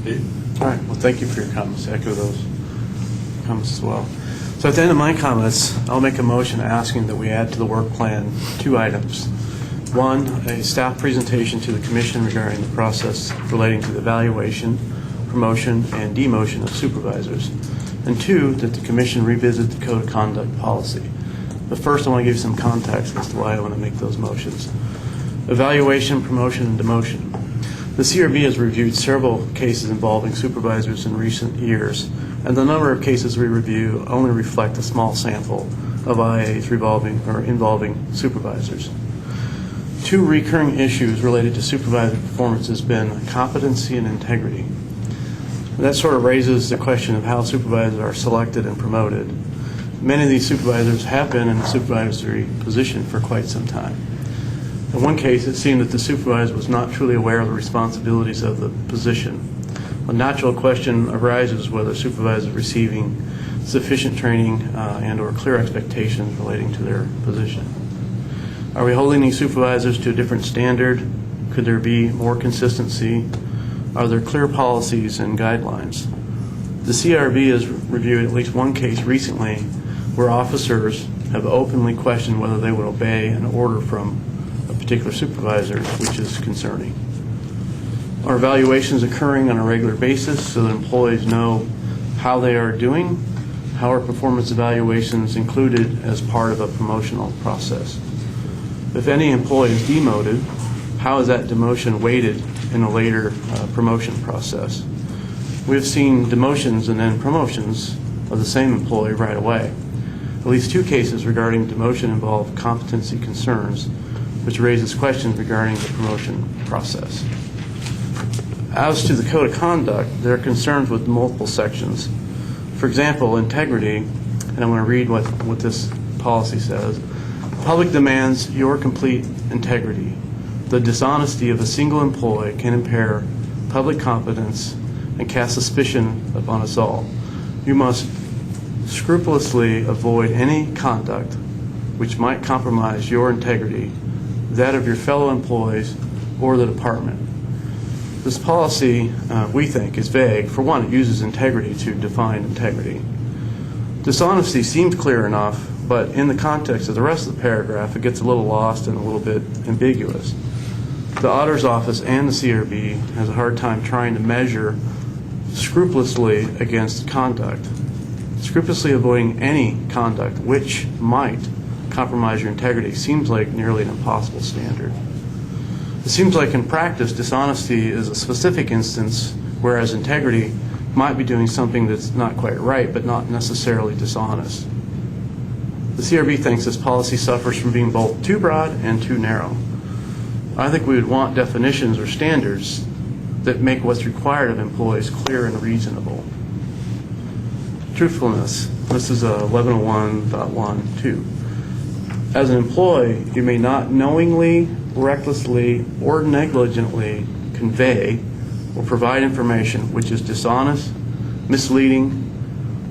Steve? All right. Well, thank you for your comments. I echo those comments as well. So at the end of my comments, I'll make a motion asking that we add to the work plan 2 items. 1, a staff presentation to the Commission regarding the process relating to the evaluation, promotion, and demotion of supervisors. And 2, that the Commission revisit the Code of Conduct policy. But first, I want to give you some context as to why I want to make those motions. Evaluation, promotion, and demotion. The CRB has reviewed several cases involving supervisors in recent years, and the number of cases we review only reflect a small sample of IAs involving supervisors. 2 recurring issues related to supervisor performance has been competency and integrity. That sort of raises the question of how supervisors are selected and promoted. Many of these supervisors have been in a supervisory position for quite some time. In one case, it seemed that the supervisor was not truly aware of the responsibilities of the position. A natural question arises whether supervisors are receiving sufficient training and or clear expectations relating to their position. Are we holding these supervisors to a different standard? Could there be more consistency? Are there clear policies and guidelines? The CRB has reviewed at least one case recently where officers have openly questioned whether they would obey an order from a particular supervisor, which is concerning. Are evaluations occurring on a regular basis so that employees know how they are doing? How are performance evaluations included as part of a promotional process? If any employee is demoted, how is that demotion weighted in a later promotion process? We have seen demotions and then promotions of the same employee right away. At least 2 cases regarding demotion involve competency concerns, which raises questions regarding the promotion process. As to the Code of Conduct, there are concerns with multiple sections. For example, integrity, and I'm going to read what this policy says. Public demands your complete integrity. The dishonesty of a single employee can impair public confidence and cast suspicion upon us all. You must scrupulously avoid any conduct which might compromise your integrity, that of your fellow employees, or the department. This policy, we think, is vague. For one, it uses integrity to define integrity. Dishonesty seems clear enough, but in the context of the rest of the paragraph, it gets a little lost and a little bit ambiguous. The Auditor's Office and the CRB has a hard time trying to measure scrupulously against conduct. Scrupulously avoiding any conduct which might compromise your integrity seems like nearly an impossible standard. It seems like in practice, dishonesty is a specific instance, whereas integrity might be doing something that's not quite right, but not necessarily dishonest. The CRB thinks this policy suffers from being both too broad and too narrow. I think we would want definitions or standards that make what's required of employees clear and reasonable. Truthfulness. This is 1101.12. As an employee, you may not knowingly, recklessly, or negligently convey or provide information which is dishonest, misleading,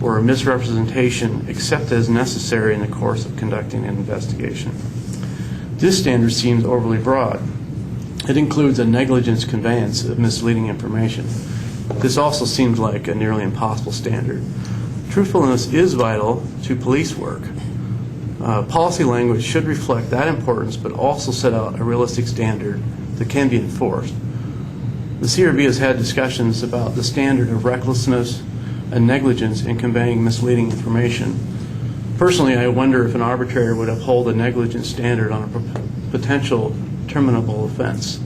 or a misrepresentation except as necessary in the course of conducting an investigation. This standard seems overly broad. It includes a negligence conveyance of misleading information. This also seems like a nearly impossible standard. Truthfulness is vital to police work. Policy language should reflect that importance, but also set out a realistic standard that can be enforced. The CRB has had discussions about the standard of recklessness and negligence in conveying misleading information. Personally, I wonder if an arbitrator would uphold a negligence standard on a potential terminable offense.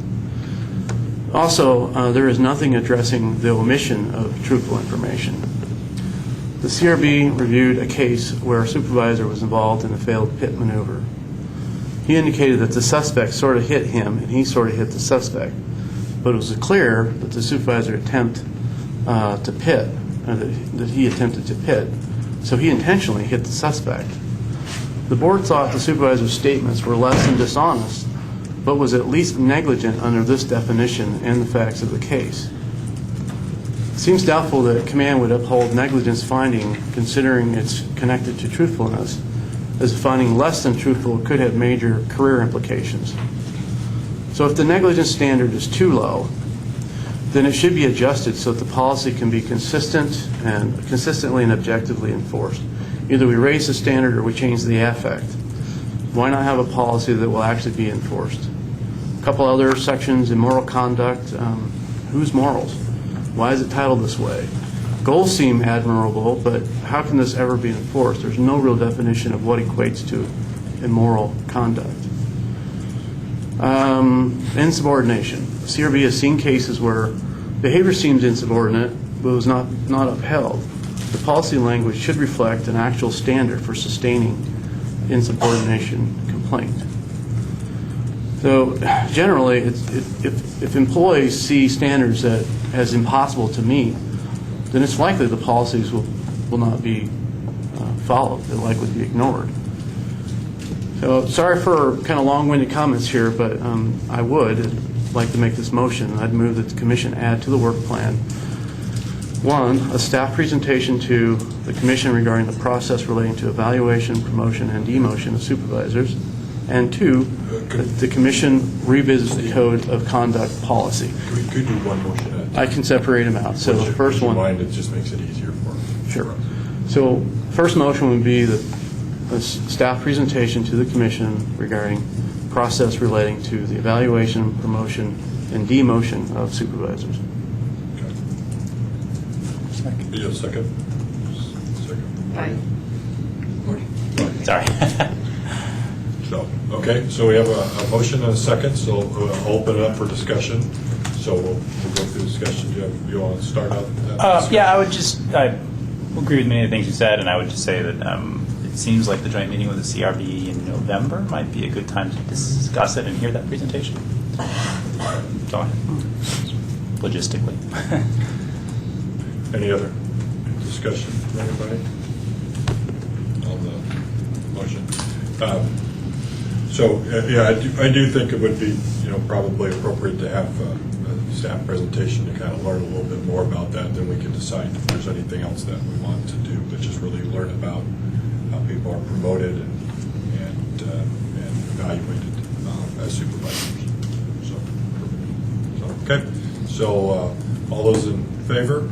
Also, there is nothing addressing the omission of truthful information. The CRB reviewed a case where a supervisor was involved in a failed pit maneuver. He indicated that the suspect sort of hit him and he sort of hit the suspect, but it was clear that the supervisor attempted to pit, that he attempted to pit, so he intentionally hit the suspect. The board thought the supervisor's statements were less than dishonest, but was at least negligent under this definition and the facts of the case. It seems doubtful that command would uphold negligence finding, considering it's connected to truthfulness, as finding less than truthful could have major career implications. So if the negligence standard is too low, then it should be adjusted so that the policy can be consistently and objectively enforced. Either we raise the standard or we change the affect. Why not have a policy that will actually be enforced? A couple other sections, immoral conduct. Whose morals? Why is it titled this way? Goals seem admirable, but how can this ever be enforced? There's no real definition of what equates to immoral conduct. Insubordination. CRB has seen cases where behavior seems insubordinate but was not upheld. The policy language should reflect an actual standard for sustaining insubordination complaint. So generally, if employees see standards that as impossible to meet, then it's likely the policies will not be followed. They'll likely be ignored. So sorry for kind of long-winded comments here, but I would like to make this motion. I'd move that the commission add to the work plan, 1, a staff presentation to the commission regarding the process relating to evaluation, promotion, and demotion of supervisors, and 2, that the commission revisit the code of conduct policy. Could do one motion at a time. I can separate them out. So the first one. Mind, it just makes it easier for us. Sure. So first motion would be the staff presentation to the commission regarding process relating to the evaluation, promotion, and demotion of supervisors. Okay. You have a second? Second. Sorry. So, okay, so we have a motion and a second, so we'll open it up for discussion. So we'll go through discussion. You want to start out? Yeah, I agree with many of the things you said, and I would just say that it seems like the joint meeting with the CRB in November might be a good time to discuss it and hear that presentation. So, logistically. Any other discussion from anybody on the motion? I do think it would be, probably appropriate to have a staff presentation to kind of learn a little bit more about that. Then we can decide if there's anything else that we want to do, but just really learn about how people are promoted and evaluated as supervisors. Okay. So all those in favor?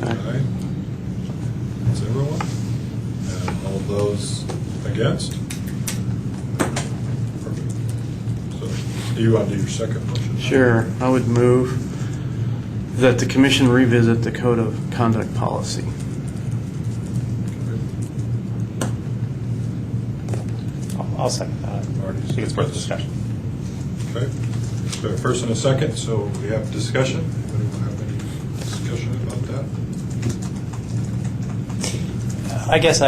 Aye. That's everyone. And all those against? Perfect. So do you want to do your second motion? Sure. I would move that the commission revisit the code of conduct policy. I'll second that. I think it's worth discussion. Okay. So first and a second, so we have discussion. Anybody have any discussion about that? I guess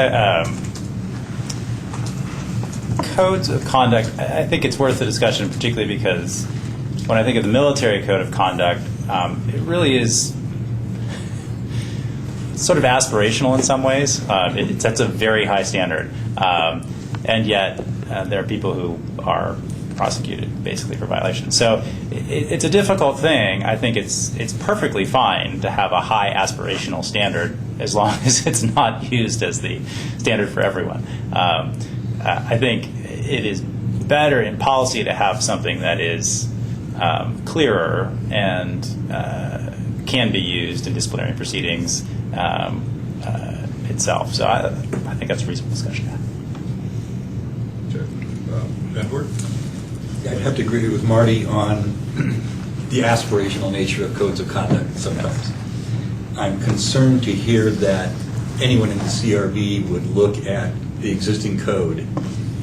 codes of conduct, I think it's worth the discussion, particularly because when I think of the military code of conduct, it really is sort of aspirational in some ways. It sets a very high standard. And yet there are people who are prosecuted basically for violations. So it's a difficult thing. I think it's perfectly fine to have a high aspirational standard as long as it's not used as the standard for everyone. I think it is better in policy to have something that is clearer and can be used in disciplinary proceedings itself. So I think that's a reasonable discussion to have. Edward? I'd have to agree with Marty on the aspirational nature of codes of conduct sometimes. I'm concerned to hear that anyone in the CRB would look at the existing code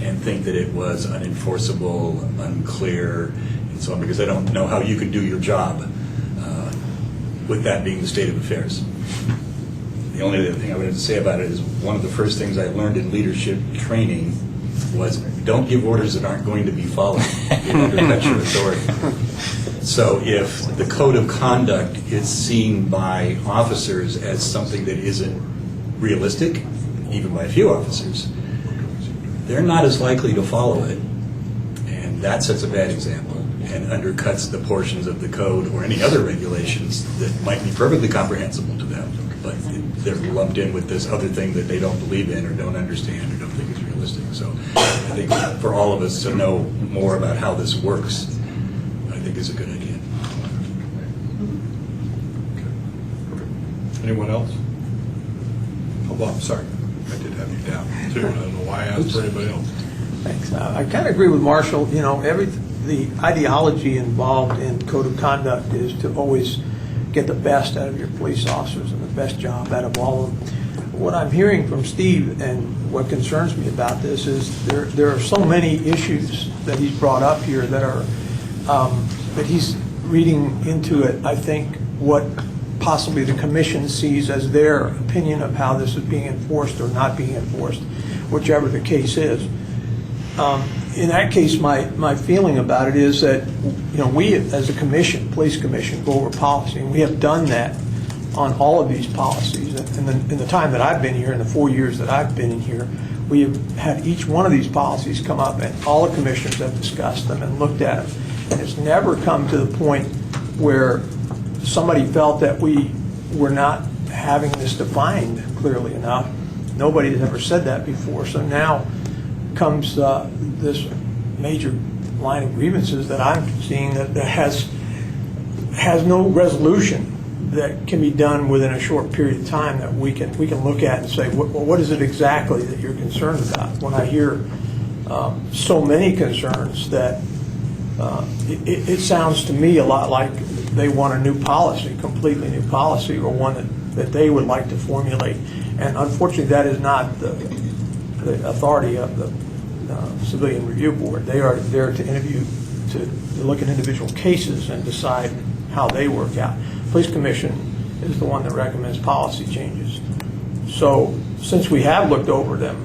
and think that it was unenforceable, unclear, and so on, because I don't know how you could do your job with that being the state of affairs. The only other thing I would have to say about it is one of the first things I learned in leadership training was don't give orders that aren't going to be followed. You undercut your authority. So if the code of conduct is seen by officers as something that isn't realistic, even by a few officers, they're not as likely to follow it. And that sets a bad example and undercuts the portions of the code or any other regulations that might be perfectly comprehensible to them, but they're lumped in with this other thing that they don't believe in or don't understand or don't think is realistic. So I think for all of us to know more about how this works, I think is a good idea. Anyone else? Oh, Bob, sorry. I did have you down, too. I don't know why I asked for anybody else. Thanks. I kind of agree with Marshall. You know, the ideology involved in code of conduct is to always get the best out of your police officers and the best job out of all of them. What I'm hearing from Steve and what concerns me about this is there are so many issues that he's brought up here that are that he's reading into it, I think, what possibly the commission sees as their opinion of how this is being enforced or not being enforced, whichever the case is. In that case, my feeling about it is that, you know, we as a commission, police commission, go over policy, and we have done that on all of these policies. In the time that I've been here, in the 4 years that I've been in here, we have had each one of these policies come up, and all the commissioners have discussed them and looked at them. And it's never come to the point where somebody felt that we were not having this defined clearly enough. Nobody has ever said that before. So now comes this major line of grievances that I'm seeing that has no resolution that can be done within a short period of time that we can look at and say, well, what is it exactly that you're concerned about? When I hear so many concerns that it sounds to me a lot like they want a new policy, completely new policy, or one that they would like to formulate. And unfortunately, that is not the authority of the Civilian Review Board. They are there to look at individual cases and decide how they work out. Police Commission is the one that recommends policy changes. So since we have looked over them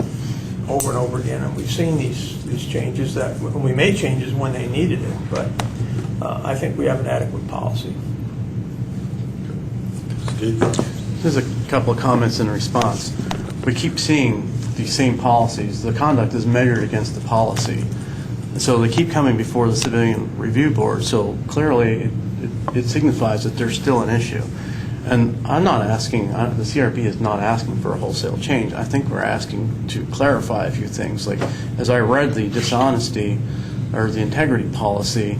over and over again, and we've seen these changes, that we made changes when they needed it, but I think we have an adequate policy. Steve? There's a couple of comments in response. We keep seeing these same policies. The conduct is measured against the policy. So they keep coming before the Civilian Review Board. So clearly it signifies that there's still an issue. And I'm not asking, the CRP is not asking for a wholesale change. I think we're asking to clarify a few things. Like, as I read the dishonesty or the integrity policy,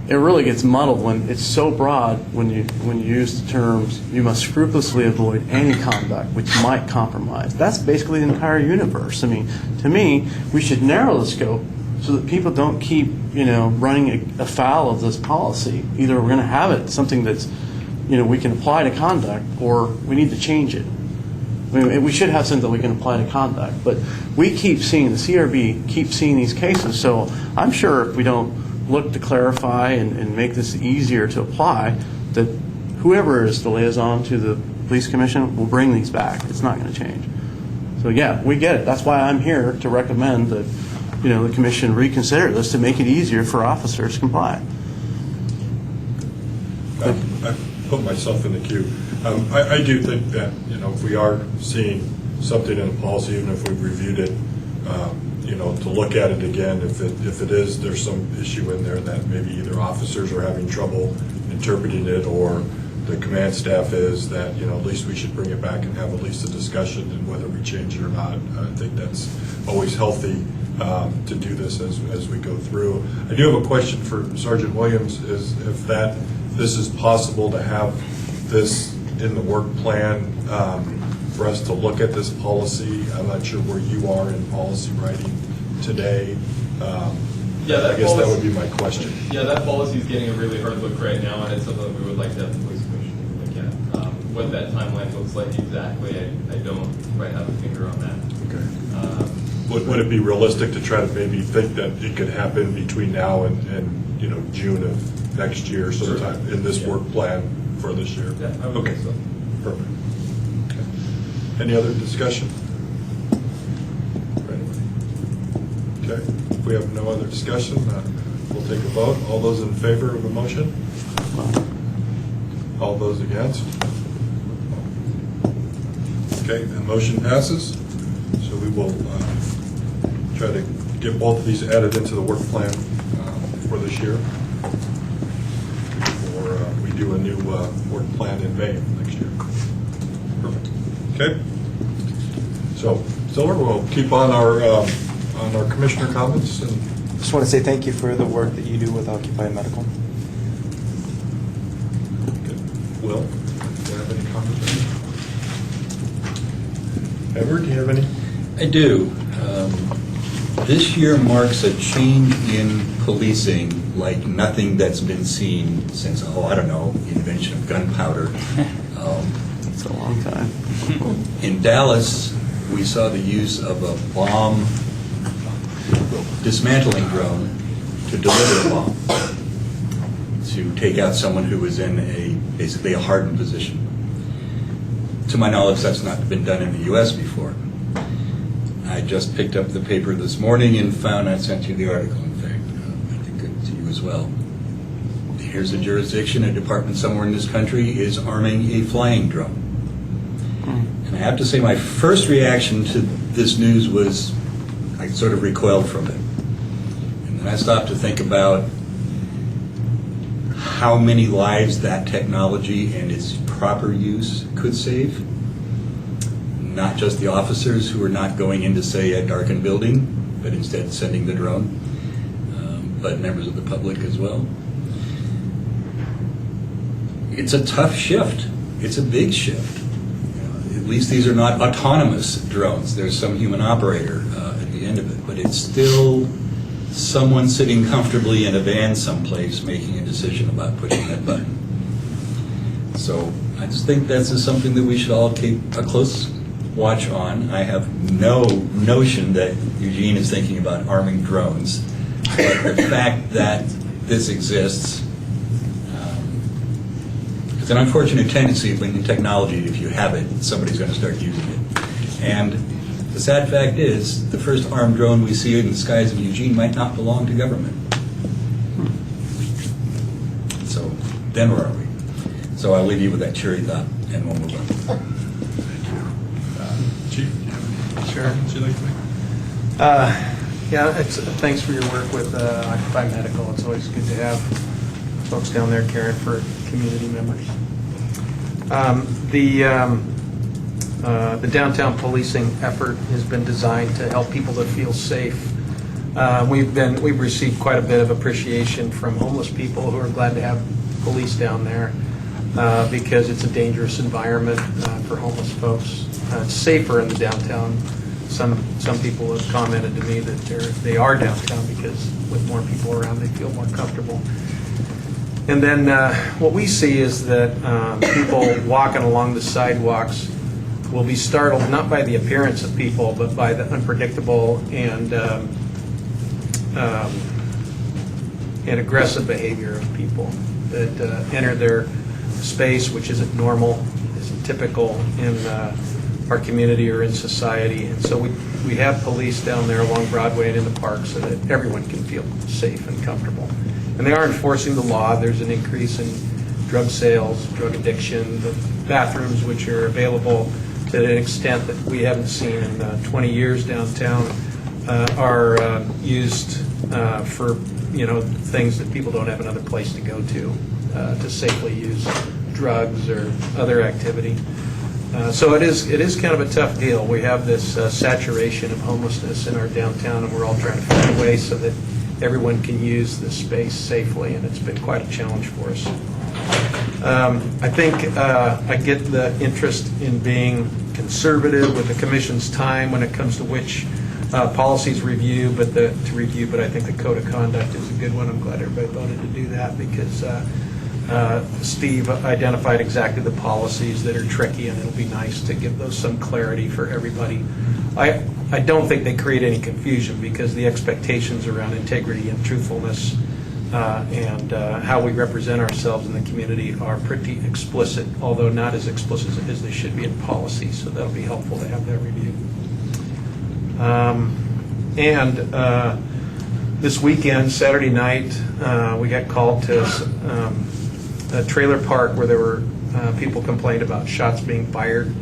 it really gets muddled when it's so broad when you use the terms, you must scrupulously avoid any conduct which might compromise. That's basically the entire universe. I mean, to me, we should narrow the scope so that people don't keep, running afoul of this policy. Either we're going to have it, something that's, we can apply to conduct, or we need to change it. I mean, we should have something that we can apply to conduct. But we keep seeing, the CRB keeps seeing these cases, so I'm sure if we don't look to clarify and make this easier to apply, that whoever is the liaison to the police commission will bring these back. It's not going to change. So yeah, we get it. That's why I'm here to recommend that the commission reconsider this to make it easier for officers to comply. I put myself in the queue. I do think that if we are seeing something in the policy, even if we've reviewed it, to look at it again, if it is, there's some issue in there that maybe either officers are having trouble interpreting it, or the command staff is, that at least we should bring it back and have at least a discussion and whether we change it or not. I think that's always healthy to do this as we go through. I do have a question for Sergeant Williams, is if this is possible to have this in the work plan for us to look at this policy. I'm not sure where you are in policy writing today. I guess that would be my question. Yeah, that policy is getting a really hard look right now, and it's something that we would like to have the police commission look at. What that timeline looks like exactly, I don't quite have a finger on that. Okay. Would it be realistic to try to maybe think that it could happen between now and June of next year, sometime in this work plan for this year? Yeah, I would think so. Perfect. Okay. Any other discussion? Okay. If we have no other discussion, we'll take a vote. All those in favor of the motion? All those against? Okay, the motion passes. So we will try to get both of these added into the work plan for this year. Before we do a new work plan in May of next year. Perfect. Okay. So, Silver, we'll keep on our commissioner comments. And just want to say thank you for the work that you do with Occupy Medical. Will, do you have any comments? Edward, do you have any? I do. This year marks a change in policing like nothing that's been seen since, I don't know, the invention of gunpowder. It's a long time. In Dallas, we saw the use of a bomb dismantling drone to deliver a bomb to take out someone who was in basically a hardened position. To my knowledge, that's not been done in the U.S. before. I just picked up the paper this morning and found, I sent you the article, in fact, I think it to you as well. Here's a jurisdiction, a department somewhere in this country is arming a flying drone. And I have to say my first reaction to this news was I sort of recoiled from it. And then I stopped to think about how many lives that technology and its proper use could save. Not just the officers who are not going into, say, a darkened building, but instead sending the drone, but members of the public as well. It's a tough shift. It's a big shift. At least these are not autonomous drones. There's some human operator at the end of it, but it's still someone sitting comfortably in a van someplace making a decision about pushing that button. So I just think this is something that we should all keep a close watch on. I have no notion that Eugene is thinking about arming drones, but the fact that this exists, it's an unfortunate tendency in technology, if you have it, somebody's going to start using it. And the sad fact is, the first armed drone we see in the skies of Eugene might not belong to government. So then where are we? So I'll leave you with that cheery thought, and we'll move on. Chief, do you have any comments you'd like to make? Thanks for your work with Occupy Medical. It's always good to have folks down there caring for community members. The downtown policing effort has been designed to help people to feel safe. We've received quite a bit of appreciation from homeless people who are glad to have police down there because it's a dangerous environment for homeless folks. It's safer in the downtown. Some people have commented to me that they are downtown because with more people around they feel more comfortable. And then what we see is that people walking along the sidewalks will be startled not by the appearance of people, but by the unpredictable and aggressive behavior of people that enter their space, which isn't normal, isn't typical in our community or in society. And so we have police down there along Broadway and in the park so that everyone can feel safe and comfortable. And they are enforcing the law. There's an increase in drug sales, drug addiction. The bathrooms, which are available to an extent that we haven't seen in 20 years downtown, are used for things that people don't have another place to go to safely use drugs or other activity. So it is kind of a tough deal. We have this saturation of homelessness in our downtown, and we're all trying to find a way so that everyone can use this space safely, and it's been quite a challenge for us. I think I get the interest in being conservative with the Commission's time when it comes to which policies review, but I think the Code of Conduct is a good one. I'm glad everybody voted to do that because Steve identified exactly the policies that are tricky, and it'll be nice to give those some clarity for everybody. I don't think they create any confusion because the expectations around integrity and truthfulness and how we represent ourselves in the community are pretty explicit, although not as explicit as they should be in policy, so that'll be helpful to have that reviewed. This weekend, Saturday night, we got called to a trailer park where there were people complained about shots being fired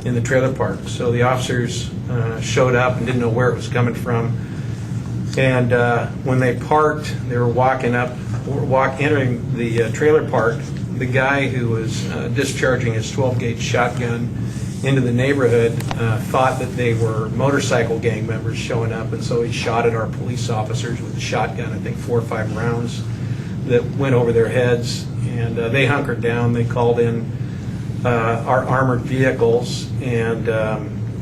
in the trailer park. So the officers showed up and didn't know where it was coming from. And when they parked, they were entering the trailer park. The guy who was discharging his 12-gauge shotgun into the neighborhood thought that they were motorcycle gang members showing up, and so he shot at our police officers with a shotgun, I think 4 or 5 rounds that went over their heads, and they hunkered down. They called in our armored vehicles, and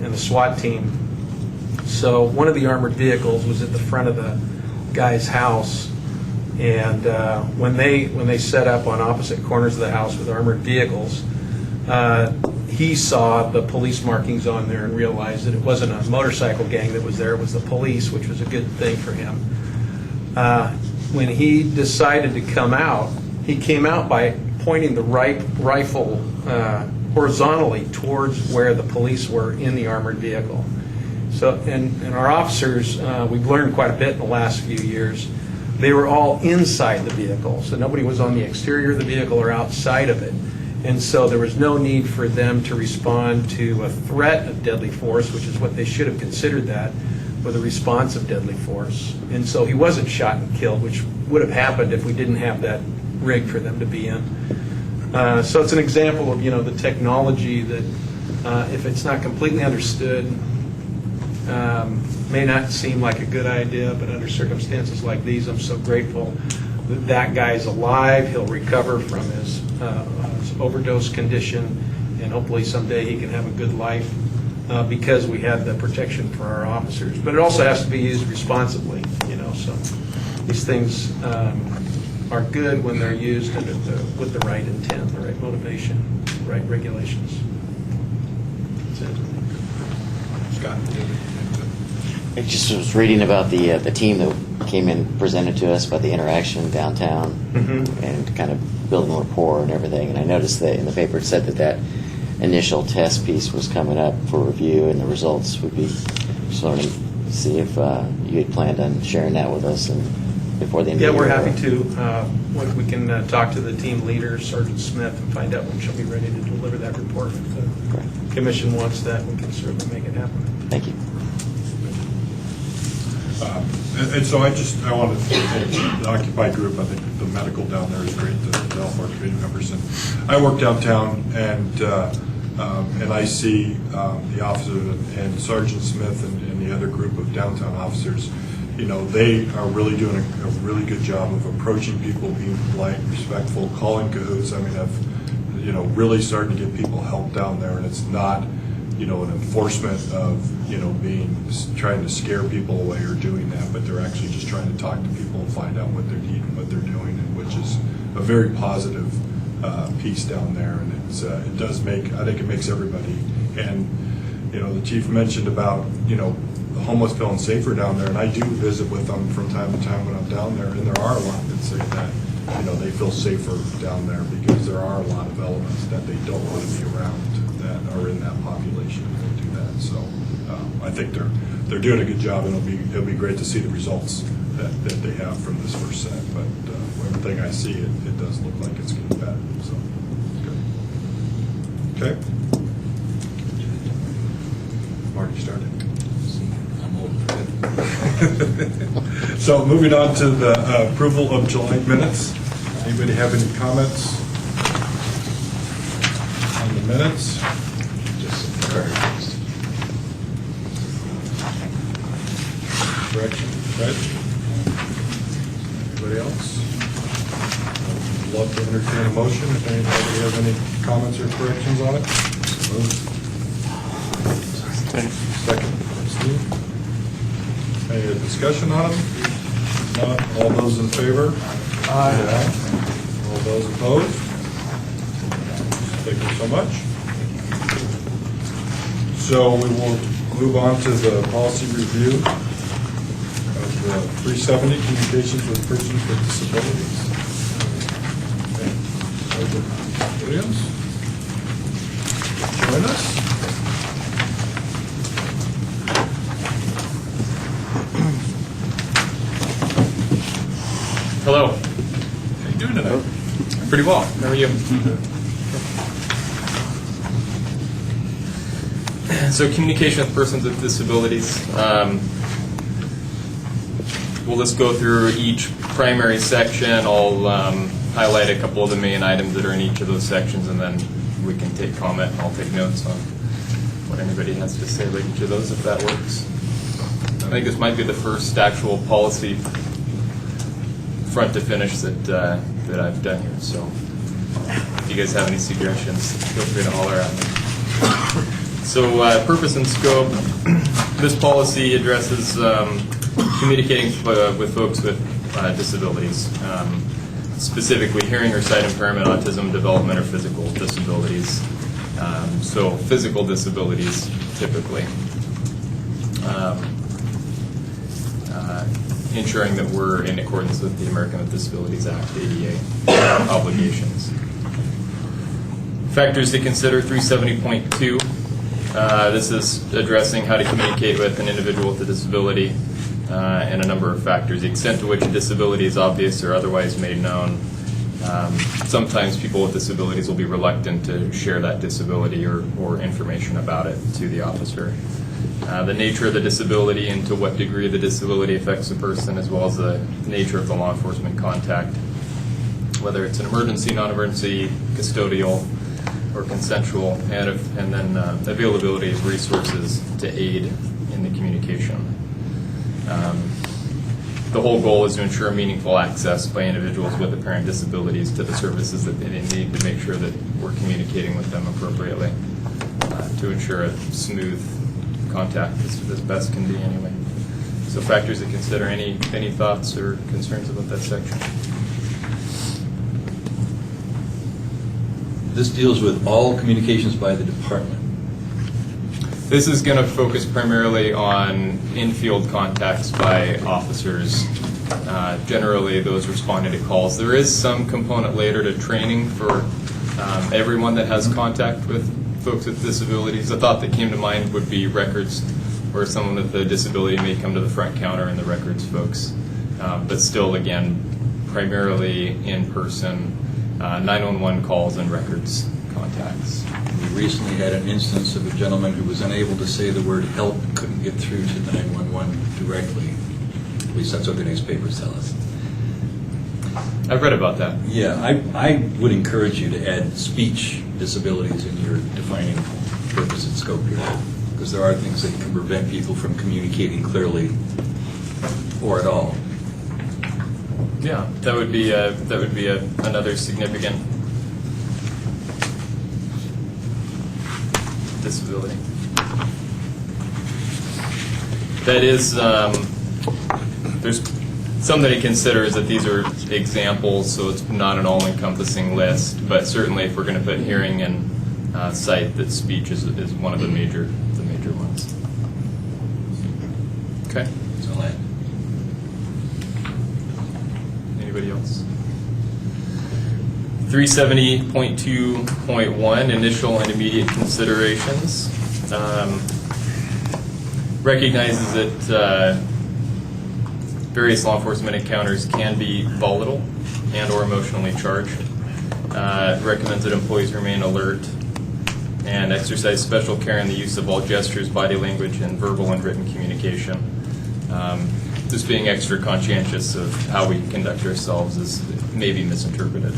and the SWAT team. So one of the armored vehicles was at the front of the guy's house, and when they set up on opposite corners of the house with armored vehicles, he saw the police markings on there and realized that it wasn't a motorcycle gang that was there, it was the police, which was a good thing for him. When he decided to come out, he came out by pointing the rifle horizontally towards where the police were in the armored vehicle. So, and our officers, we've learned quite a bit in the last few years. They were all inside the vehicle, so nobody was on the exterior of the vehicle or outside of it. And so there was no need for them to respond to a threat of deadly force, which is what they should have considered that, with a response of deadly force. And so he wasn't shot and killed, which would have happened if we didn't have that rig for them to be in. So it's an example of, the technology that, if it's not completely understood, may not seem like a good idea, but under circumstances like these, I'm so grateful that that guy's alive. He'll recover from his overdose condition, and hopefully someday he can have a good life because we had the protection for our officers. But it also has to be used responsibly, so these things are good when they're used with the right intent, the right motivation, the right regulations. That's it. Scott? I just was reading about the team that came and presented to us about the interaction downtown and kind of building rapport and everything. And I noticed that in the paper it said that initial test piece was coming up for review, and the results would be just wanting to see if you had planned on sharing that with us and before the end of the year. Yeah, we're happy to. We can talk to the team leader, Sergeant Smith, and find out when she'll be ready to deliver that report. If the commission wants that, we can certainly make it happen. Thank you. And so I wanted to thank the Occupy group. I think the medical down there is great to help our community members. And I work downtown, and I see the officer and Sergeant Smith and the other group of downtown officers. They are really doing a really good job of approaching people, being polite, respectful, calling cahoots. I mean, I've really starting to get people help down there, and it's not an enforcement of trying to scare people away or doing that, but they're actually just trying to talk to people and find out what they're needing, what they're doing, and which is a very positive piece down there. And it does I think it makes everybody. And the chief mentioned about the homeless feeling safer down there, and I do visit with them from time to time when I'm down there, and there are a lot that say that they feel safer down there because there are a lot of elements that they don't want to be around that are in that population that do that. So I think they're doing a good job, and it'll be great to see the results that they have from this first set. But everything I see, it does look like it's getting better. So good. Okay. Marty started. So moving on to the approval of July minutes. Anybody have any comments on the minutes? Correction, right? Anybody else? I'd love to entertain a motion if anybody has any comments or corrections on it. Second, Steve. Any discussion on them? Not. All those in favor? Aye. All those opposed? Thank you so much. So we will move on to the policy review of the 370 communications with persons with disabilities. Okay. Sergeant Williams, join us. Hello. How you doing tonight? Pretty well. How are you? So communication with persons with disabilities. We'll just go through each primary section. I'll highlight a couple of the main items that are in each of those sections, and then we can take comment, and I'll take notes on what anybody has to say about each of those, if that works. I think this might be the first actual policy front to finish that I've done here. So if you guys have any suggestions, feel free to holler at me. So purpose and scope, this policy addresses communicating with folks with disabilities, specifically hearing or sight impairment, autism, development, or physical disabilities. So physical disabilities typically. Ensuring that we're in accordance with the American with Disabilities Act, ADA obligations. Factors to consider, 370.2. This is addressing how to communicate with an individual with a disability and a number of factors. The extent to which a disability is obvious or otherwise made known. Sometimes people with disabilities will be reluctant to share that disability or information about it to the officer. The nature of the disability and to what degree the disability affects the person, as well as the nature of the law enforcement contact, whether it's an emergency, non-emergency, custodial, or consensual, and then availability of resources to aid in the communication. The whole goal is to ensure meaningful access by individuals with apparent disabilities to the services that they need to make sure that we're communicating with them appropriately to ensure a smooth contact as best can be anyway. So factors to consider. Any thoughts or concerns about that section? This deals with all communications by the department. This is going to focus primarily on in-field contacts by officers, generally those responding to calls. There is some component later to training for everyone that has contact with folks with disabilities. A thought that came to mind would be records, where someone with a disability may come to the front counter and the records folks. But still, again, primarily in-person 911 calls and records contacts. We recently had an instance of a gentleman who was unable to say the word help, couldn't get through to the 911 directly. At least that's what the newspapers tell us. I've read about that. Yeah, I would encourage you to add speech disabilities in your defining purpose and scope here, because there are things that can prevent people from communicating clearly or at all. Yeah, that would be another significant disability. That is, there's something to consider is that these are examples, so it's not an all-encompassing list. But certainly, if we're going to put hearing and sight, that speech is one of the major ones. Okay. So that. Anybody else? 370.2.1, initial and immediate considerations. Recognizes that various law enforcement encounters can be volatile and or emotionally charged. Recommends that employees remain alert and exercise special care in the use of all gestures, body language, and verbal and written communication. Just being extra conscientious of how we conduct ourselves is maybe misinterpreted.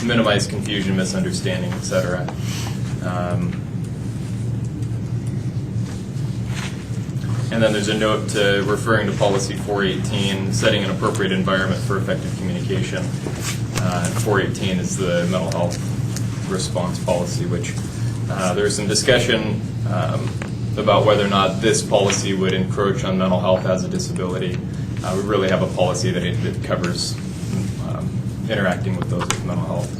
Minimize confusion, misunderstanding, etc. And then there's a note referring to policy 418, setting an appropriate environment for effective communication. 418 is the mental health response policy, which there's some discussion about whether or not this policy would encroach on mental health as a disability. We really have a policy that covers interacting with those with mental health.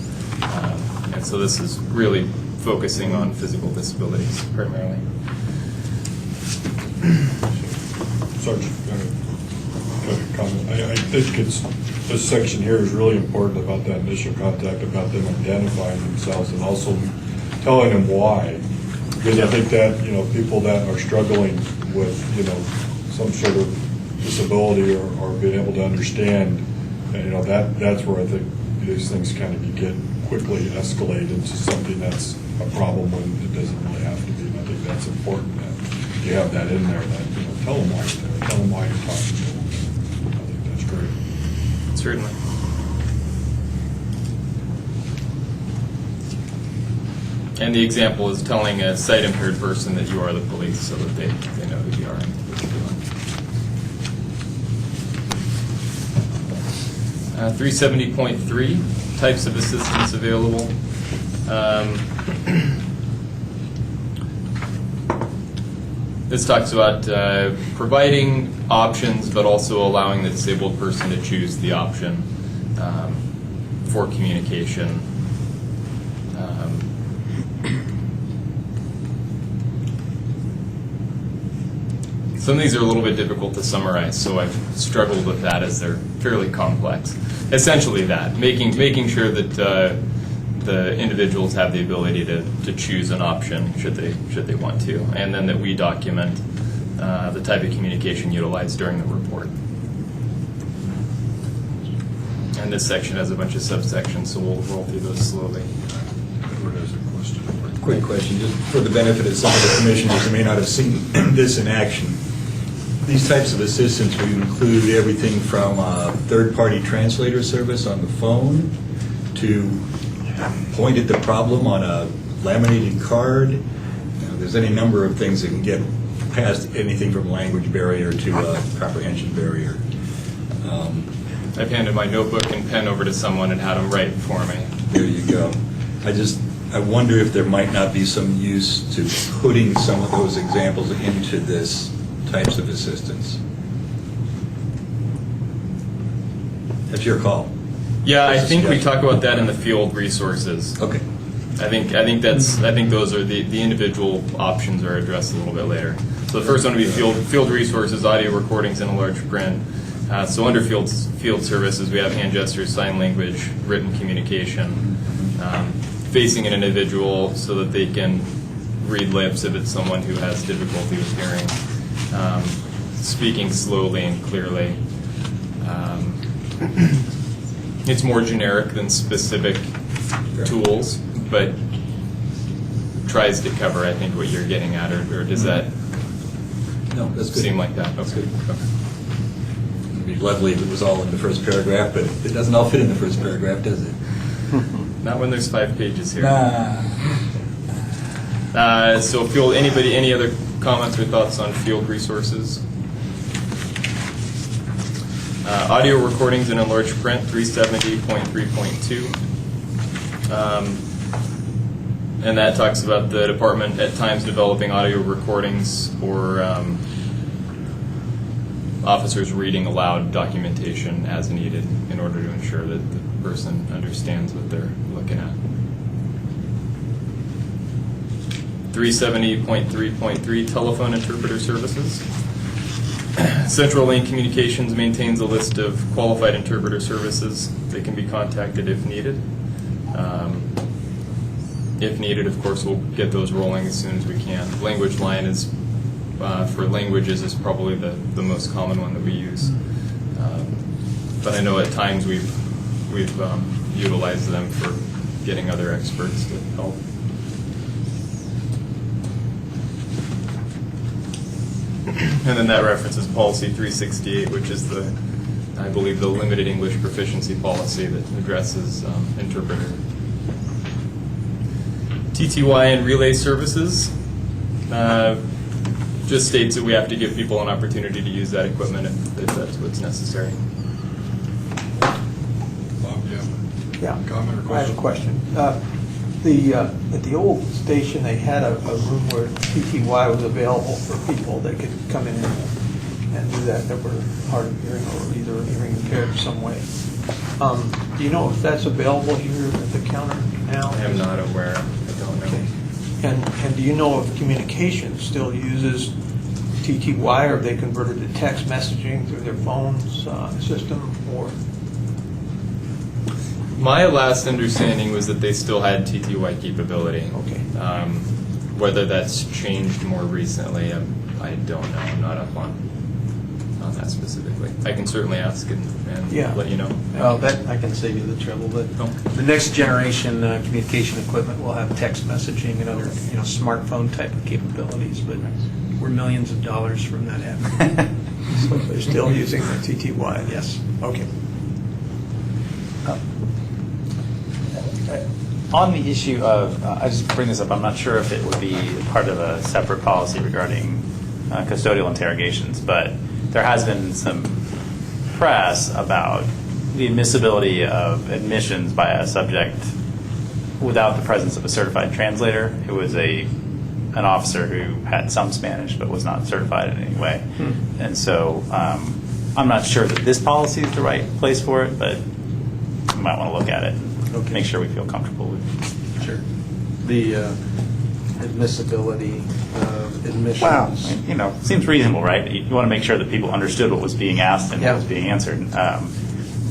And so this is really focusing on physical disabilities primarily. Sergeant, comment. I think this section here is really important about that initial contact, about them identifying themselves and also telling them why. Because I think that, people that are struggling with, some sort of disability or being able to understand, that's where I think these things kind of get quickly escalate into something that's a problem when it doesn't really have to be. And I think that's important that you have that in there, that, tell them why you're there, tell them why you're talking to them. I think that's great. Certainly. And the example is telling a sight-impaired person that you are the police so that they know who you are and what you're doing. 370.3, types of assistance available. This talks about providing options, but also allowing the disabled person to choose the option for communication. Some of these are a little bit difficult to summarize, so I've struggled with that as they're fairly complex. Essentially that, making sure that the individuals have the ability to choose an option should they want to, and then that we document the type of communication utilized during the report. And this section has a bunch of subsections, so we'll roll through those slowly. Edward has a question. Quick question, just for the benefit of some of the commissioners who may not have seen this in action. These types of assistance will include everything from a third-party translator service on the phone to point at the problem on a laminated card. There's any number of things that can get past anything from language barrier to a comprehension barrier. I've handed my notebook and pen over to someone and had them write for me. There you go. I wonder if there might not be some use to putting some of those examples into this types of assistance. That's your call. Yeah, I think we talk about that in the field resources. Okay. I think those are the individual options are addressed a little bit later. So the first one would be field resources, audio recordings in a large print. So under field services, we have hand gestures, sign language, written communication, facing an individual so that they can read lips if it's someone who has difficulty with hearing, speaking slowly and clearly. It's more generic than specific tools, but tries to cover, I think, what you're getting at, or does that No, that's good. seem like that? That's good. Okay. It'd be lovely if it was all in the first paragraph, but it doesn't all fit in the first paragraph, does it? Not when there's 5 pages here. Nah. So any other comments or thoughts on field resources? Audio recordings in enlarged print, 370.3.2. And that talks about the department at times developing audio recordings or officers reading aloud documentation as needed in order to ensure that the person understands what they're looking at. 370.3.3 telephone interpreter services. Central Link Communications maintains a list of qualified interpreter services. They can be contacted if needed. If needed, of course, we'll get those rolling as soon as we can. Language line is for languages is probably the most common one that we use. But I know at times we've utilized them for getting other experts to help. And then that references policy 368, which is I believe, the limited English proficiency policy that addresses interpreter. TTY and relay services just states that we have to give people an opportunity to use that equipment if that's what's necessary. Bob, Yeah. comment or I have a question? At the old station, they had a room where TTY was available for people that could come in and do that were hard of hearing or either hearing impaired in some way. Do you know if that's available here at the counter now? I am not aware. I don't know. Okay. And do you know if communications still uses TTY, or have they converted to text messaging through their phones system, or? My last understanding was that they still had TTY capability. Okay. Whether that's changed more recently, I don't know. I'm not up on that specifically. I can certainly ask and Yeah. let you know. Well, that I can save you the trouble. But Oh. the next generation communication equipment will have text messaging and other, smartphone type of capabilities. But we're millions of dollars from that happening. So they're still using the TTY? Yes. Okay. On the issue of, I just bring this up, I'm not sure if it would be part of a separate policy regarding custodial interrogations, but there has been some press about the admissibility of admissions by a subject without the presence of a certified translator. It was an officer who had some Spanish but was not certified in any way. And so I'm not sure that this policy is the right place for it, but we might want to look at it and make sure we feel comfortable with it. Sure. The admissibility of admissions. Well, you know, seems reasonable, right? You want to make sure that people understood what was being asked and Yeah. what was being answered.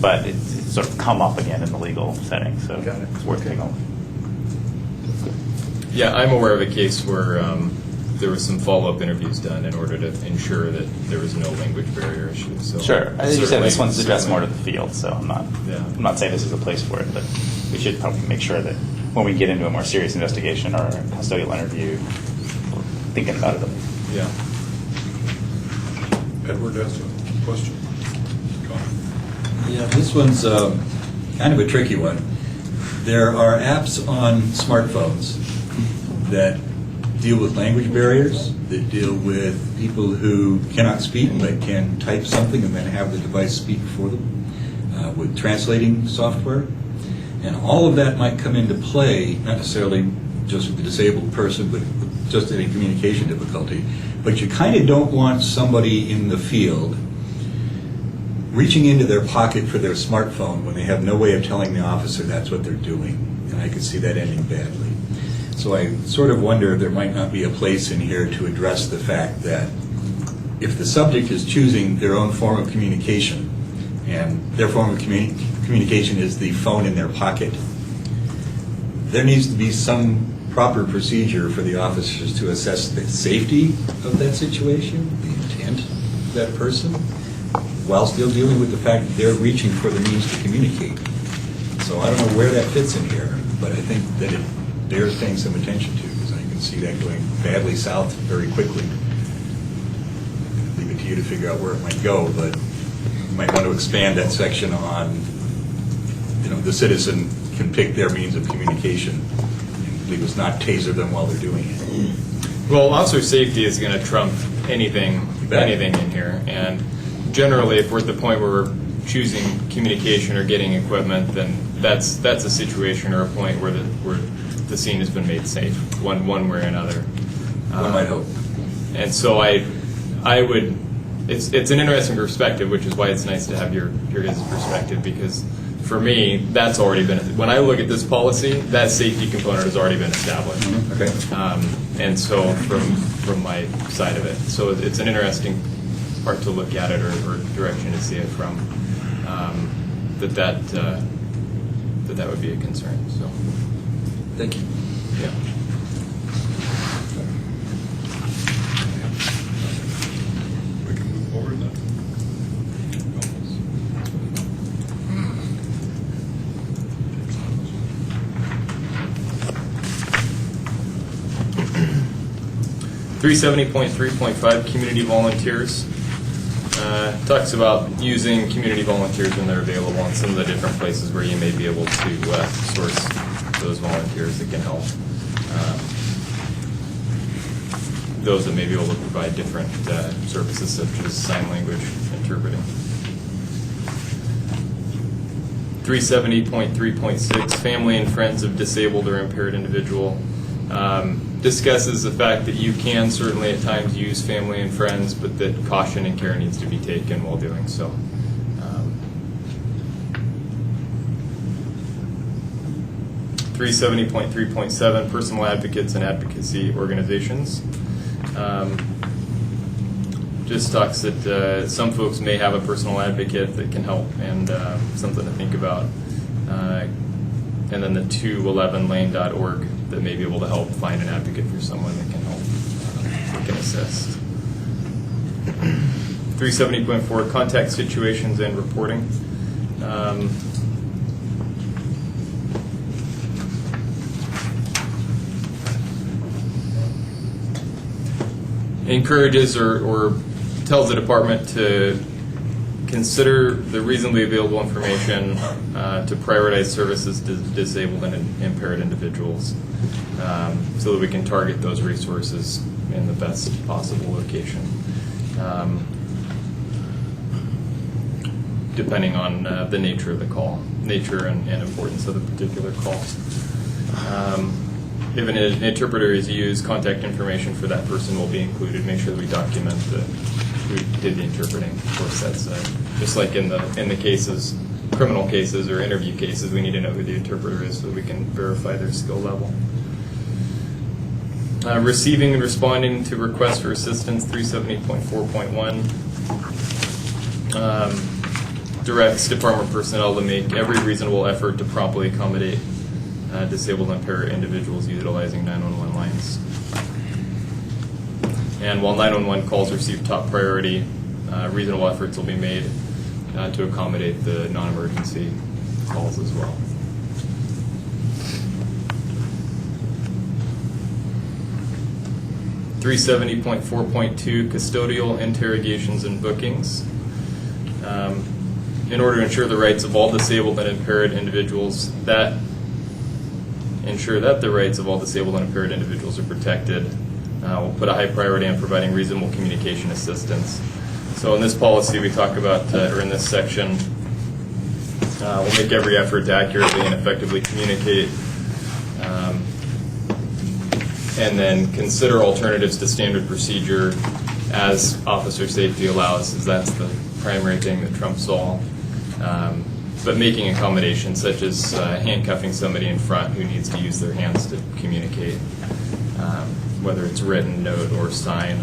But it's sort of come up again in the legal setting, so Got it. it's worth taking a look. Yeah, I'm aware of a case where there was some follow-up interviews done in order to ensure that there was no language barrier issues. So Sure. As you said, this certainly- one's addressed more to the field, so I'm Yeah. not saying this is a place for it, but we should probably make sure that when we get into a more serious investigation or a custodial interview, we're thinking about it. Yeah. Edward has a question. Go on. Yeah, this one's kind of a tricky one. There are apps on smartphones that deal with language barriers, that deal with people who cannot speak but can type something and then have the device speak for them, with translating software. And all of that might come into play, not necessarily just with the disabled person, but with just any communication difficulty. But you kind of don't want somebody in the field reaching into their pocket for their smartphone when they have no way of telling the officer that's what they're doing. And I could see that ending badly. So I sort of wonder if there might not be a place in here to address the fact that if the subject is choosing their own form of communication, and their form of communication is the phone in their pocket, there needs to be some proper procedure for the officers to assess the safety of that situation, the intent of that person, while still dealing with the fact that they're reaching for the means to communicate. So I don't know where that fits in here, but I think that it bears paying some attention to, because I can see that going badly south very quickly. Leave it to you to figure out where it might go, but you might want to expand that section on, the citizen can pick their means of communication, and leave us not taser them while they're doing it. Well, officer safety is going to trump anything in here. And generally, if we're at the point where we're choosing communication or getting equipment, then that's a situation or a point where the scene has been made safe, one way or another. One might hope. And so I would. It's an interesting perspective, which is why it's nice to have your guys' perspective, because for me, that's already been, when I look at this policy, that safety component has already been established. Okay. And so from my side of it, so it's an interesting part to look at it, or direction to see it from, that would be a concern. So Thank you. yeah. We can move forward then. 370.3.5 community volunteers talks about using community volunteers when they're available and some of the different places where you may be able to source those volunteers that can help. Those that may be able to provide different services such as sign language interpreting. 370.3.6 family and friends of disabled or impaired individual. Discusses the fact that you can certainly at times use family and friends, but that caution and care needs to be taken while doing so. 370.3.7 personal advocates and advocacy organizations. Just talks that some folks may have a personal advocate that can help, and something to think about. And then the 211lane.org that may be able to help find an advocate for someone that can help, that can assist. 370.4 contact situations and reporting. Encourages or tells the department to consider the reasonably available information to prioritize services to disabled and impaired individuals, so that we can target those resources in the best possible location, depending on the nature of the call, nature and importance of the particular call. If an interpreter is used, contact information for that person will be included. Make sure that we document who did the interpreting. Of course, that's just like in the cases, criminal cases or interview cases, we need to know who the interpreter is so we can verify their skill level. Receiving and responding to requests for assistance, 370.4.1. Directs department personnel to make every reasonable effort to promptly accommodate disabled and impaired individuals utilizing 911 lines. And while 911 calls receive top priority, reasonable efforts will be made to accommodate the non-emergency calls as well. .4.2 custodial interrogations and bookings. In order to ensure the rights of all disabled and impaired individuals the rights of all disabled and impaired individuals are protected. We'll put a high priority on providing reasonable communication assistance. So in this policy we talk about, or in this section, we'll make every effort to accurately and effectively communicate, and then consider alternatives to standard procedure as officer safety allows, as that's the primary thing that trumps all. But making accommodations such as handcuffing somebody in front who needs to use their hands to communicate, whether it's written, note, or sign.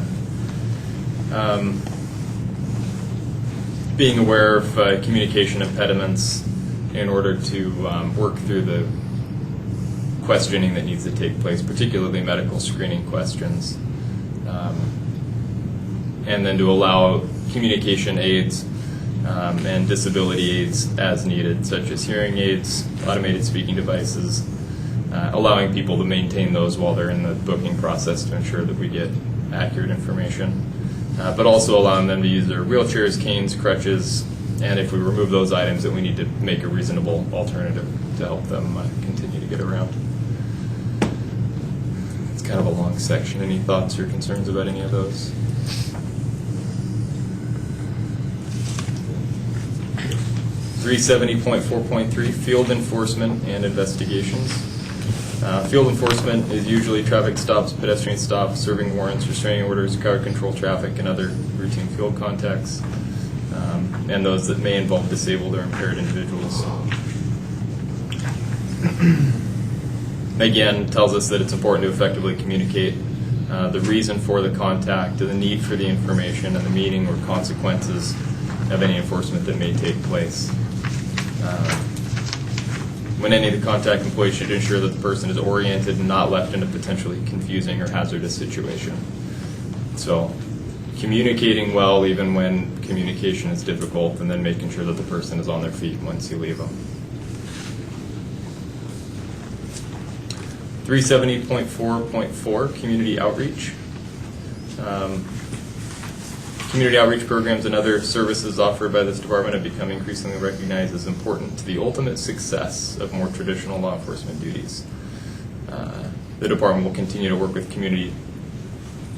Being aware of communication impediments in order to work through the questioning that needs to take place, particularly medical screening questions. And then to allow communication aids and disability aids as needed, such as hearing aids, automated speaking devices, allowing people to maintain those while they're in the booking process to ensure that we get accurate information, but also allowing them to use their wheelchairs, canes, crutches, and if we remove those items, that we need to make a reasonable alternative to help them continue to get around. It's kind of a long section. Any thoughts or concerns about any of those? .4.3 field enforcement and investigations. Field enforcement is usually traffic stops, pedestrian stops, serving warrants, restraining orders, crowd control traffic, and other routine field contacts, and those that may involve disabled or impaired individuals. Again, tells us that it's important to effectively communicate the reason for the contact, the need for the information, and the meaning or consequences of any enforcement that may take place. When any of the contact employees should ensure that the person is oriented and not left in a potentially confusing or hazardous situation. So communicating well even when communication is difficult, and then making sure that the person is on their feet once you leave them. 370.4.4 community outreach. Community outreach programs and other services offered by this department have become increasingly recognized as important to the ultimate success of more traditional law enforcement duties. The department will continue to work with community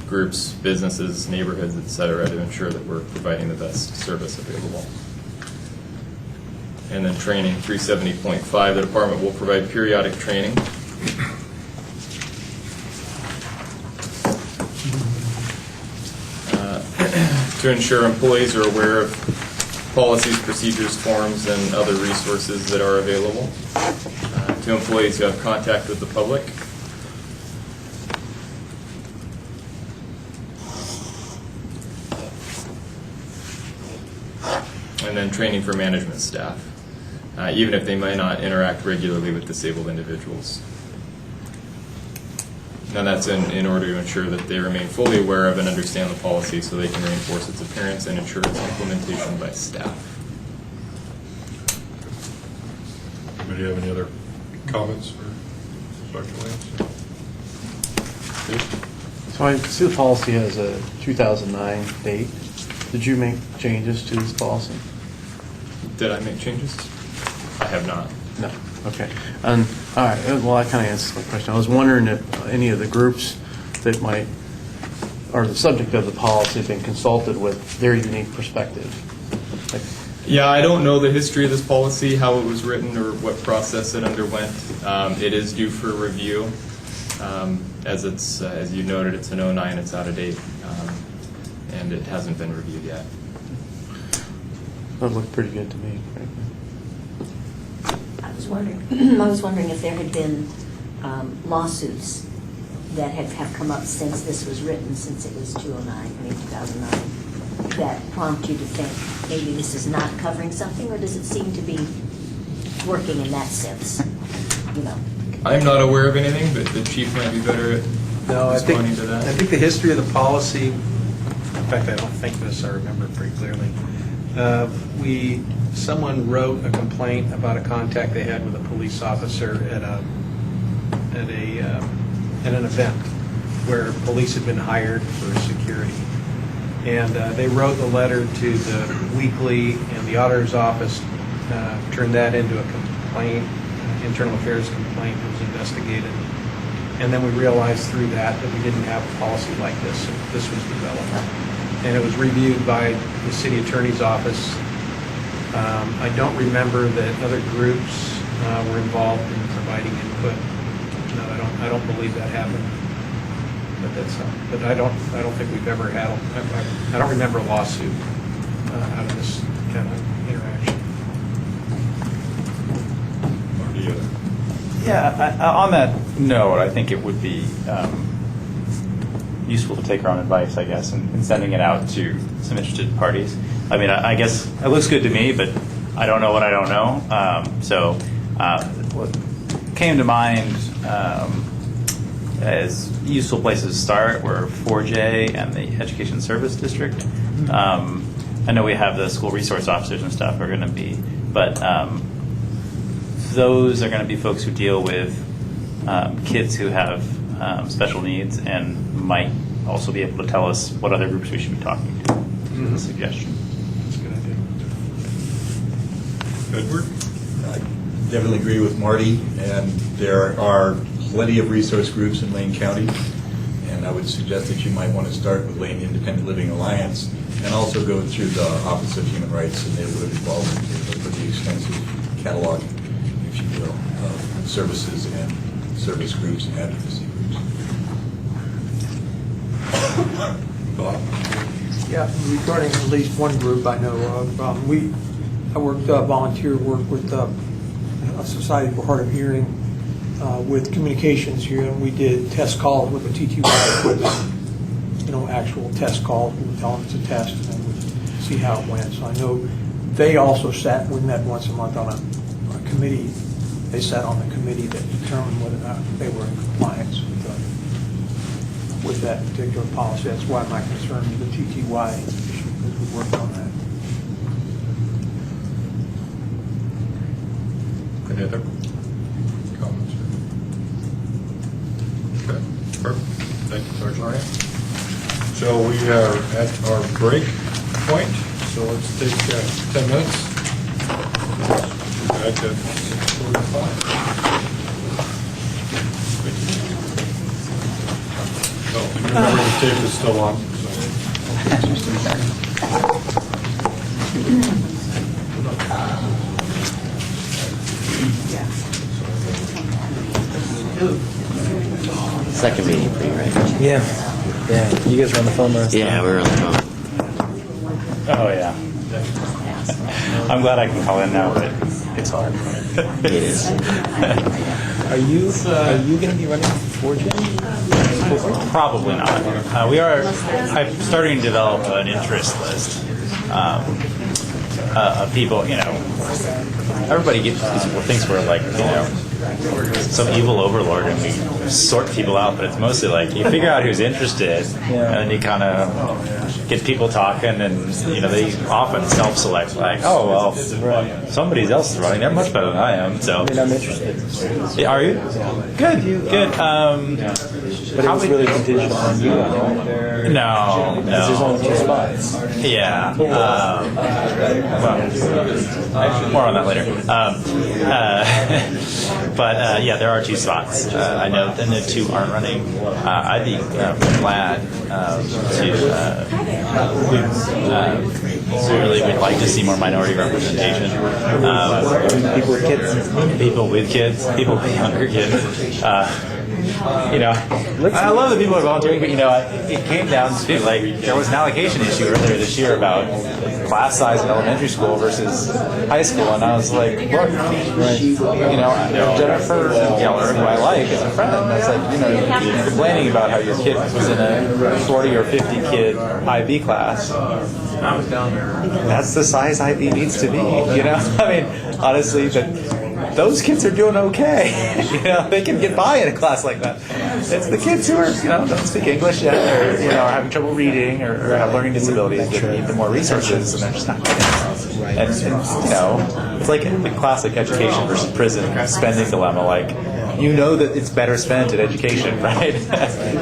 groups, businesses, neighborhoods, etc., to ensure that we're providing the best service available. And then training, 370.5, the department will provide periodic training to ensure employees are aware of policies, procedures, forms, and other resources that are available. To employees who have contact with the public. And then training for management staff, even if they might not interact regularly with disabled individuals. And that's in order to ensure that they remain fully aware of and understand the policy so they can reinforce its appearance and ensure its implementation by staff. Anybody have any other comments for Dr. Lance? So I see the policy has a 2009 date. Did you make changes to this policy? Did I make changes? I have not. No. Okay. All right. Well, that kind of answers my question. I was wondering if any of the groups that might, or the subject of the policy, have been consulted with their unique perspective. Like, Yeah, I don't know the history of this policy, how it was written, or what process it underwent. It is due for review. As you noted, it's an 09, it's out of date, and it hasn't been reviewed yet. That looked pretty good to me, frankly. I was wondering if there had been lawsuits that have come up since this was written, since it was 2009, that prompt you to think maybe this is not covering something, or does it seem to be working in that sense? You know. I'm not aware of anything, but the chief might be better at No, I think, responding to that. I think the history of the policy, in fact, I don't think this, I remember it pretty clearly. Someone wrote a complaint about a contact they had with a police officer at an event where police had been hired for security. And they wrote the letter to the Weekly, and the auditor's office turned that into a complaint, internal affairs complaint that was investigated. And then we realized through that we didn't have a policy like this, so this was developed. And it was reviewed by the city attorney's office. I don't remember that other groups were involved in providing input. No, I don't believe that happened. But I don't think we've ever had. I don't remember a lawsuit out of this kind of interaction. Yeah, on that note, I think it would be useful to take our own advice, I guess, in sending it out to some interested parties. I mean, I guess it looks good to me, but I don't know what I don't know. What came to mind as useful places to start were 4J and the Education Service District. I know we have the school resource officers and stuff are going to be, but those are going to be folks who deal with kids who have special needs and might also be able to tell us what other groups we should be talking to. As a suggestion. That's a good idea. Edward? I definitely agree with Marty, and there are plenty of resource groups in Lane County, and I would suggest that you might want to start with Lane Independent Living Alliance and also go through the Office of Human Rights and Neighborhood Involvement for the extensive catalog, if you will, of services and service groups and advocacy groups. Bob? Yeah, regarding at least one group I know of, I worked volunteer work with a Society for Hard of Hearing with communications here, and we did test calls with the TTY equipment, actual test calls. We would tell them it's a test, and then we'd see how it went. So I know they also we met once a month on a committee. They sat on the committee that determined whether or not they were in compliance with that particular policy. That's why my concern is the TTY issue, because we worked on that. Any other comments? Okay, perfect. Thank you, Sergeant Lorraine. So we are at our break point, so let's take 10 minutes. Back at 6:45. Oh, and remember the tape is still on. Second meeting for you, right? Yeah. You guys were on the phone last Yeah, time. we were on the phone. Oh, yeah. I'm glad I can call in now, but it's hard. It is. Are you going to be running for 4J? Probably not. I'm starting to develop an interest list of people, everybody thinks we're like, some evil overlord and we sort people out, but it's mostly like you figure out who's interested and then you kind of get people talking and, they often self-select like, oh, well, somebody else is running. They're much better than I am, so. I mean, I'm interested. Yeah, are you? Good, good. But it was really contingent on you, right? No. Because there's only 2 spots. Yeah. Well, more on that later. But yeah, there are 2 spots. I know, and the 2 aren't running. I'd be glad really would like to see more minority representation. People with kids. People with kids, people with younger kids. I love that people are volunteering, but it came down to there was an allocation issue earlier this year about class size in elementary school versus high school, and I was like, look, Jennifer Geller, who I like as a friend, I was like, you're complaining about how your kid was in a 40 or 50 kid IB class. That's the size IB needs to be, I mean, honestly, those kids are doing okay. They can get by in a class like that. It's the kids who are, don't speak English yet, or are having trouble reading, or have learning disabilities that need the more resources, and they're just not getting it. And it's like the classic education versus prison spending dilemma. That it's better spent in education, right?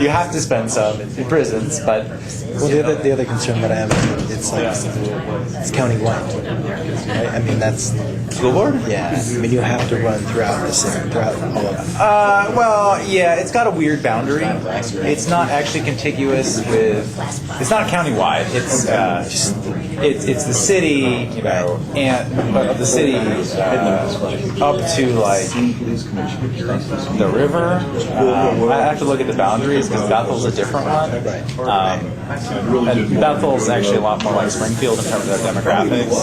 You have to spend some in prisons, but the other concern that I have is it's county-wide. Right? I mean, that's school board. Yeah, I mean, you have to run throughout the city, throughout all of it. Well, yeah, it's got a weird boundary. It's not actually contiguous with. It's not countywide. It's the city, and the city up to the river. I have to look at the boundaries because Bethel's a different one. And Bethel's actually a lot more like Springfield in terms of their demographics.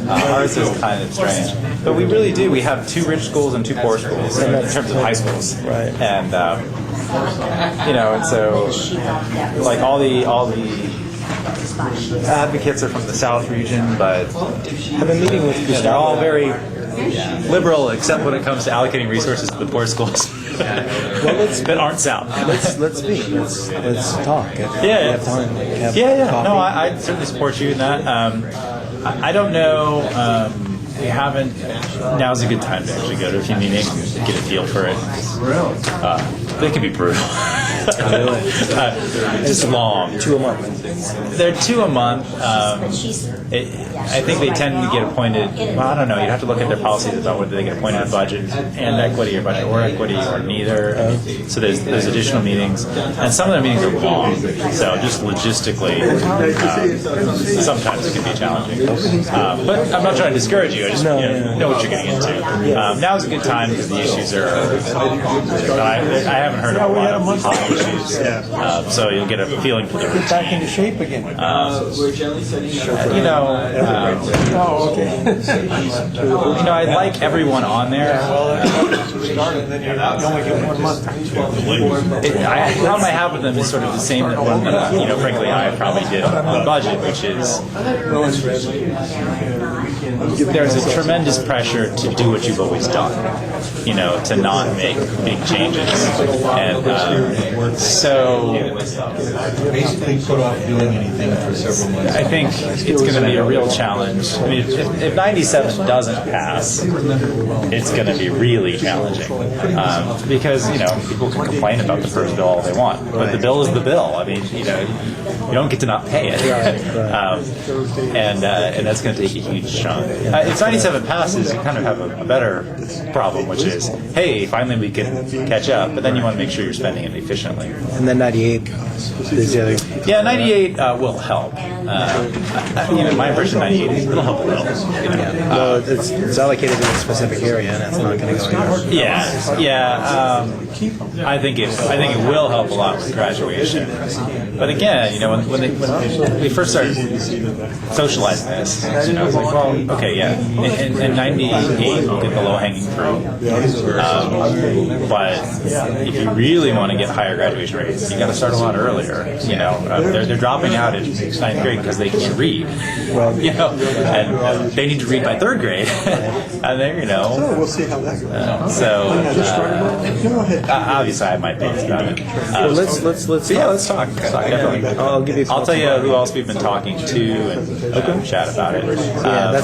Ours is kind of strange, but we really do. We have 2 rich schools and 2 poor schools in terms of high schools, right? And and so all the advocates are from the South region, but have a meeting with they're all very liberal, except when it comes to allocating resources to the poor schools that aren't South. Let's speak. Let's talk. If we have time. No, I certainly support you in that. I don't know. We haven't. Now's a good time to actually go to a few meetings, get a feel for it. They can be brutal. It's long. 2 a month. They're 2 a month. I think they tend to get appointed. Well, I don't know. You'd have to look at their policies about whether they get appointed on budget and equity, or budget or equity, or neither. So there's additional meetings, and some of the meetings are long. So just logistically, sometimes it can be challenging. But I'm not trying to discourage you. I just know what you're getting into. Now's a good time because the issues are. I haven't heard of a lot of hot issues, so you'll get a feeling for the routine. Get back into shape again. I like everyone on there. You only get 1 month. The problem I have with them is sort of the same that, frankly, I probably did on budget, which is there's a tremendous pressure to do what you've always done, to not make big changes. And so basically put off doing anything for several months. I think it's going to be a real challenge. I mean, if 97 doesn't pass, it's going to be really challenging because people can complain about the first bill all they want, but the bill is the bill. I mean, you don't get to not pay it, and that's going to take a huge chunk. If 97 passes, you kind of have a better problem, which is, hey, finally we can catch up, but then you want to make sure you're spending it efficiently. And then 98 is the other. Yeah, 98 will help. My impression of 98 is it'll help a little. Well, it's allocated to a specific area, and it's not going to go anywhere. Yeah. I think it will help a lot with graduation. But again, when we first started socializing this, I was like, well, okay, yeah. In 98, we'll get the low-hanging fruit. But if you really want to get higher graduation rates, you got to start a lot earlier. They're dropping out in 9th grade because they can't read. And they need to read by 3rd grade. And then, We'll see how that goes. Obviously, I have my opinions about it. Let's talk. Definitely. I'll give you. I'll tell you who else we've been talking to and chat about it.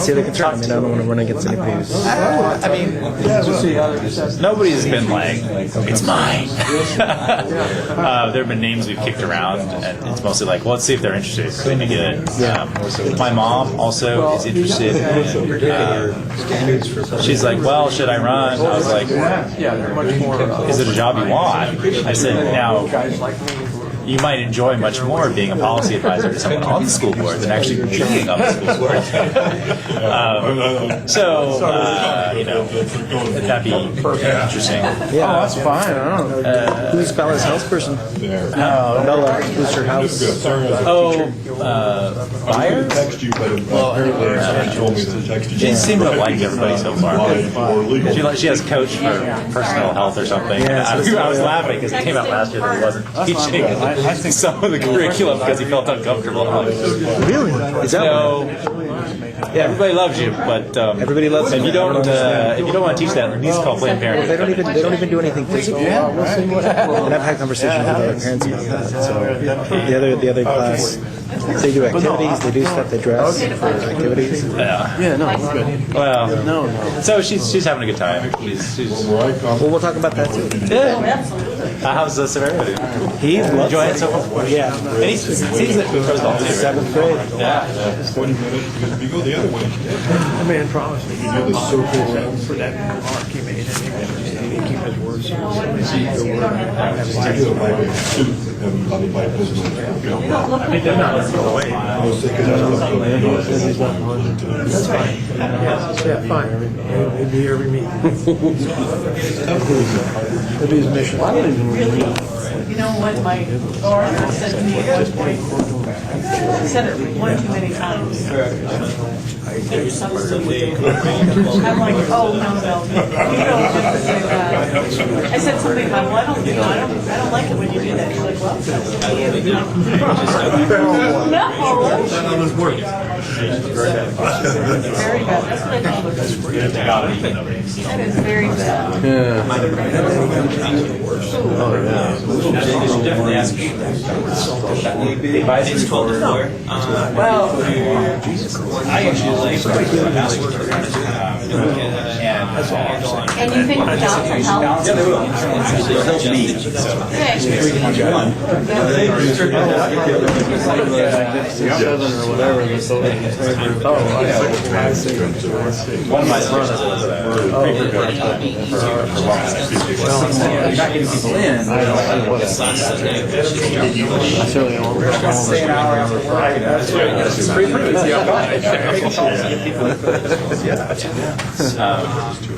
That's the other concern. I mean, I don't want to run against anybody who's. I mean, nobody's been like, it's mine. There have been names we've kicked around, and it's mostly like, well, let's see if they're interested. So we get it. My mom also is interested. She's like, well, should I run? I was like, is it a job you want? I said, now, you might enjoy much more being a policy advisor to someone on the school board than actually being on the school board. That'd be interesting. Yeah, that's fine. I don't know. Who's Bella's house person? Bella, who's her house? Buyer? Text you, but apparently she told me that texted you. She seemed to like everybody so far. She has coach for personal health or something. Yeah, I was laughing because it came out last year that he wasn't teaching some of the curriculum because he felt uncomfortable. Really? Is that No. Yeah, everybody loves you, but everybody loves if you don't want to teach that, at least call Planned Parenthood. They don't even do anything physical. And I've had conversations with other parents about that. So the other class, they do activities, they do stuff, they dress for activities. Yeah, no, we're good. Well, No. So she's having a good time. She's Well, we'll talk about that too. yeah. How's the severity? He loves Enjoying it it. so far? Yeah. And he sees it goes all too, right? 7th grade. Yeah. 20 minutes, because if you go the other way, The man promised me you do the circle around. for that remark he made, and he keep his word. So I do a Bible suit, and on the Bible business. I mean, they're not going away. I was thinking I left the north. That's fine. Yeah, fine. It'd be every meeting. It'd be his mission. You know what my daughter said to me at one point? She said it one too many times. I'm like, oh, no. You don't have to say that. I said something about, well, I don't like it when you do that. She's like, well, that's what you do. Very bad. That's what I told her. That is very bad. Definitely ask me. Advisors told the floor. Well, I usually like And you think jobs will help? Yeah, they will. They'll help me. One of my sources was not getting people in.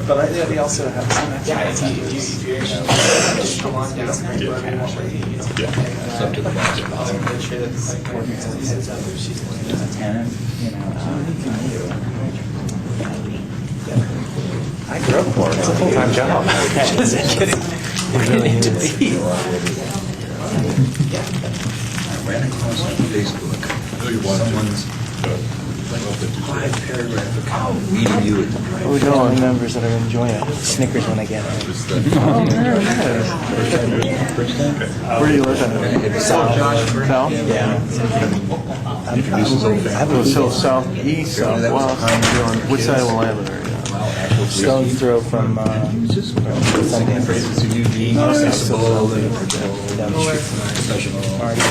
But they also have I grew up for it. It's a full-time job. Just kidding. I ran across on Facebook someone's 5-paragraph account reading you at the drive. we family members that are enjoying it. Snickers when I get it. Where do you live at? South? Yeah. I have So southeast, southwest, which side of Willamette are you on? stone's throw from Sunday. Down the street from Marty.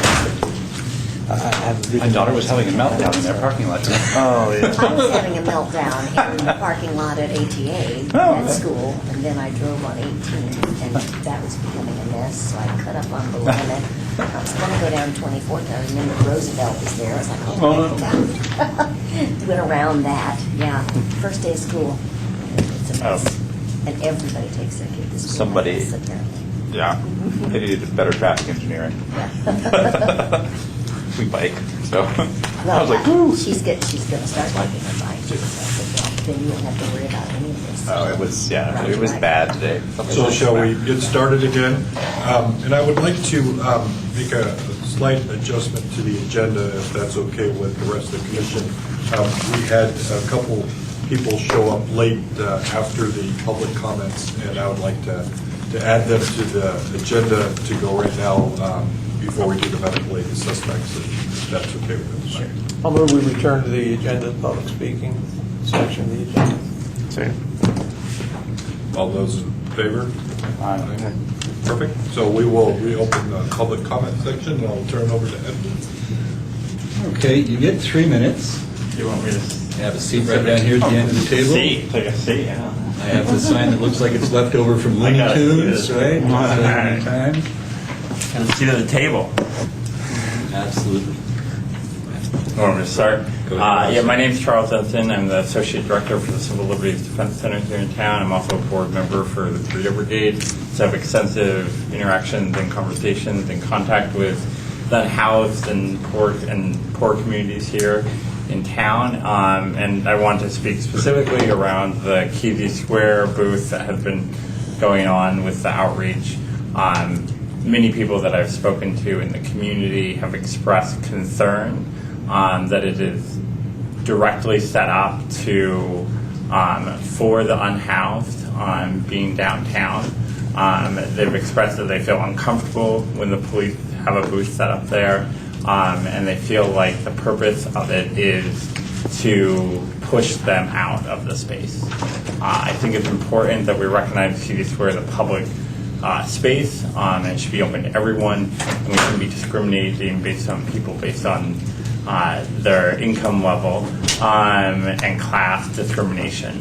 My daughter was having a meltdown in their parking lot today. Oh, yeah. I was having a meltdown in the parking lot at ATA at school, and then I drove on 18, and that was becoming a mess, so I cut up on Willamette. I was going to go down 24th, I remember Roosevelt was there, I was like, oh, my. Went around that, yeah. First day of school, it's a mess. And everybody takes their kid to school. Somebody- That's apparently. Yeah. They needed better traffic engineering. We bike, so I was like, woo. She's going to start riding her bike. So I said, well, then you won't have to worry about any of this. Oh, it was bad today. So shall we get started again? And I would like to make a slight adjustment to the agenda, if that's okay with the rest of the commission. We had a couple people show up late after the public comments, and I would like to to add them to the agenda to go right now before we do the medical aid to suspects, if that's okay with us. Sure. I'll move we return to the agenda, public speaking section of the agenda. Second. All those in favor? Aye. Perfect. So we will reopen the public comment section, and I'll turn it over to Edwin. Okay, you get 3 minutes. You want me to Have a seat right down here at the end of the table. take a seat? Yeah. I have the sign that looks like it's left over from Looney I gotta see Tunes, this. right? All right. Time. Have a seat at the table. Absolutely. Want me to start? Go ahead. Yeah, my name's Charles Ensign. I'm the Associate Director for the Civil Liberties Defense Center here in town. I'm also a board member for the Burrito Brigade. So I have extensive interactions and conversations and contact with the unhoused and poor communities here in town. And I want to speak specifically around the Kesey Square booth that has been going on with the outreach. Many people that I've spoken to in the community have expressed concern that it is directly set up to for the unhoused being downtown. They've expressed that they feel uncomfortable when the police have a booth set up there, and they feel like the purpose of it is to push them out of the space. I think it's important that we recognize Kesey Square as a public space, and it should be open to everyone, and we shouldn't be discriminating based on people based on their income level and class discrimination.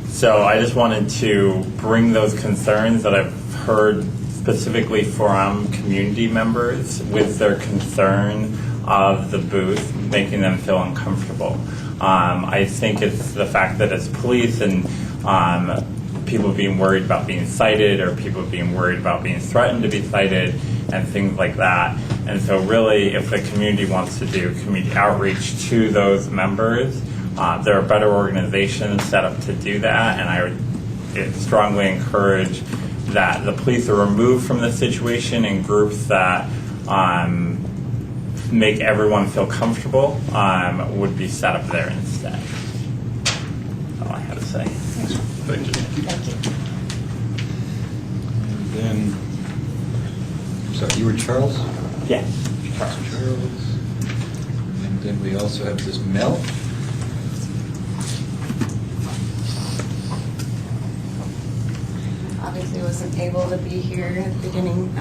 So I just wanted to bring those concerns that I've heard specifically from community members with their concern of the booth, making them feel uncomfortable. I think it's the fact that it's police and people being worried about being cited or people being worried about being threatened to be cited and things like that. And so really, if the community wants to do community outreach to those members, there are better organizations set up to do that, and I would strongly encourage that the police are removed from the situation in groups that make everyone feel comfortable would be set up there instead. That's all I had to say. Thank you. Thank you. And then, sorry, you were Charles? Yeah. Charles. And then we also have this Mel. Obviously wasn't able to be here at the beginning,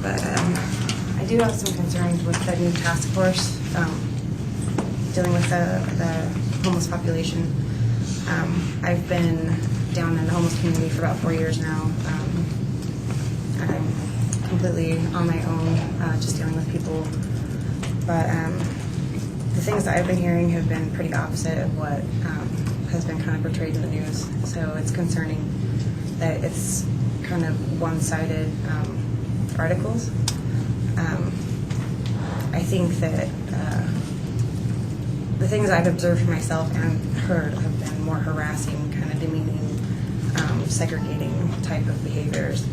but I do have some concerns with the new task force dealing with the homeless population. I've been down in the homeless community for about 4 years now. I'm completely on my own, just dealing with people. But the things that I've been hearing have been pretty opposite of what has been kind of portrayed in the news. So it's concerning that it's kind of one-sided articles. I think that the things I've observed for myself and heard have been more harassing, kind of demeaning, segregating type of behaviors.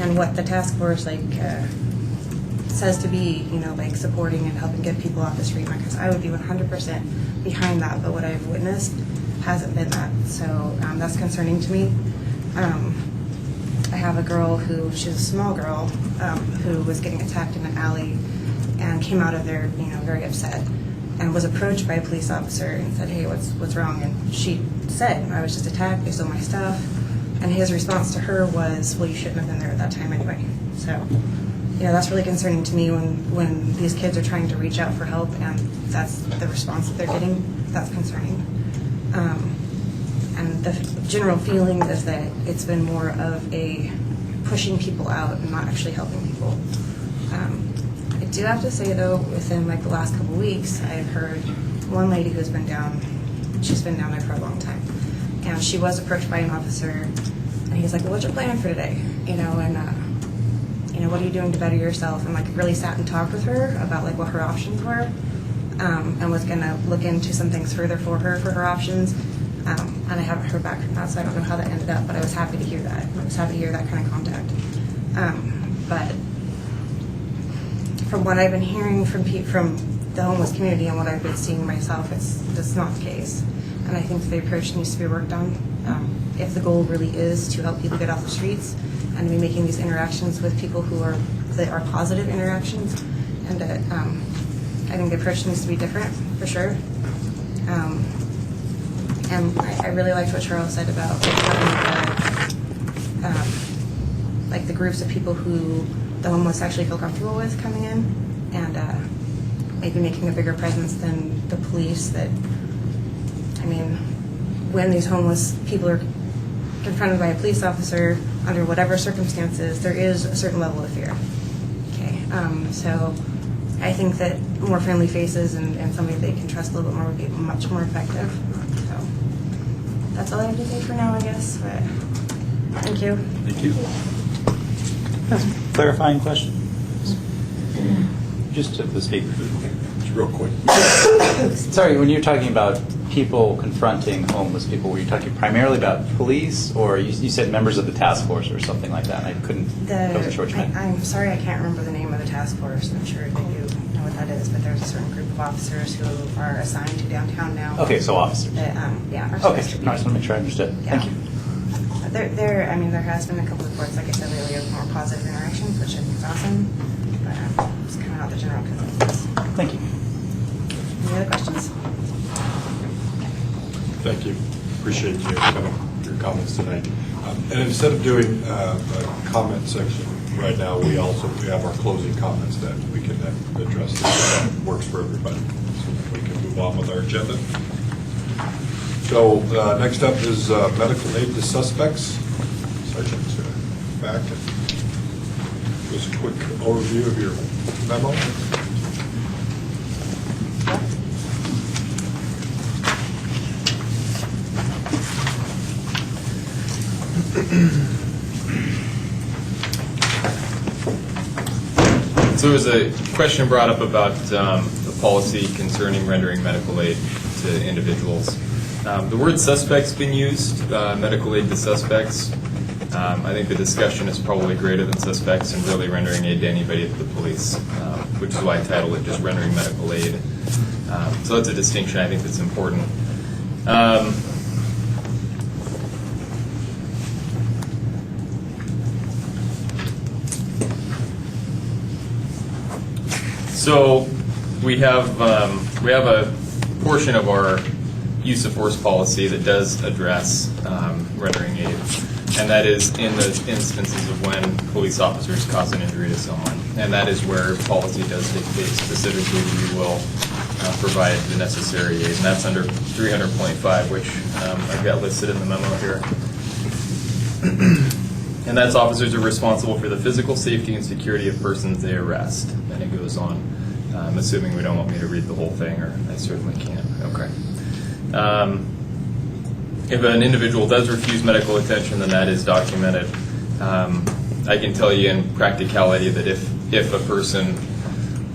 And what the task force says to be, like supporting and helping get people off the street, because I would be 100% behind that, but what I've witnessed hasn't been that. So that's concerning to me. I have a girl she's a small girl, who was getting attacked in an alley and came out of there, very upset, and was approached by a police officer and said, "Hey, what's wrong?" And she said, "I was just attacked, they stole my stuff." And his response to her was, "Well, you shouldn't have been there at that time anyway." So, that's really concerning to me when these kids are trying to reach out for help and that's the response that they're getting. That's concerning. And the general feeling is that it's been more of a pushing people out and not actually helping people. I do have to say, though, within the last couple weeks, I've heard one lady who's been down, she's been down there for a long time, and she was approached by an officer, and he's like, "Well, what's your plan for today? What are you doing to better yourself?" And really sat and talked with her about what her options were, and was going to look into some things further for her options. And I haven't heard back from that, so I don't know how that ended up, but I was happy to hear that. I was happy to hear that kind of contact. But from what I've been hearing from the homeless community and what I've been seeing myself, it's not the case. And I think the approach needs to be worked on. if the goal really is to help people get off the streets and to be making these interactions with people that are positive interactions, and I think the approach needs to be different for sure. And I really liked what Charles said about having like the groups of people who the homeless actually feel comfortable with coming in, and maybe making a bigger presence than the police. That, I mean, when these homeless people are confronted by a police officer under whatever circumstances, there is a certain level of fear. Okay, so I think that more friendly faces and somebody they can trust a little bit more would be much more effective. So that's all I have to say for now, I guess. But thank you. Thank you. Clarifying question? Just to the speaker. Just real quick. Sorry, when you're talking about people confronting homeless people, were you talking primarily about police, or you said members of the task force or something like that? I wasn't sure what you meant. I'm sorry, I can't remember the name of the task force. I'm sure that you know what that is, but there's a certain group of officers who are assigned to downtown now. Okay, so officers. That, yeah. Are Okay, supposed to be. I just want to make sure I understood. Yeah. Thank you. There has been a couple of reports, like I said, lately of more positive interactions, which I think is awesome. But it's kind of not the general consensus. Thank you. Any other questions? Thank you. Appreciate you your comments tonight. And instead of doing a comment section right now, we have our closing comments that we can then address. That works for everybody. So we can move on with our agenda. So next up is medical aid to suspects. Sergeant back. Just a quick overview of your memo. So there was a question brought up about the policy concerning rendering medical aid to individuals. The word suspect's been used, medical aid to suspects. I think the discussion is probably greater than suspects and really rendering aid to anybody at the police, which is why I titled it just rendering medical aid. So that's a distinction I think that's important. So we have a portion of our use of force policy that does address rendering aid, and that is in those instances of when police officers cause an injury to someone, and that is where policy does dictate specifically we will provide the necessary aid, and that's under 300.5, which I've got listed in the memo here. And that's officers are responsible for the physical safety and security of persons they arrest. And it goes on. I'm assuming we don't want me to read the whole thing, or I certainly can't. Okay. If an individual does refuse medical attention, then that is documented. I can tell you in practicality that if a person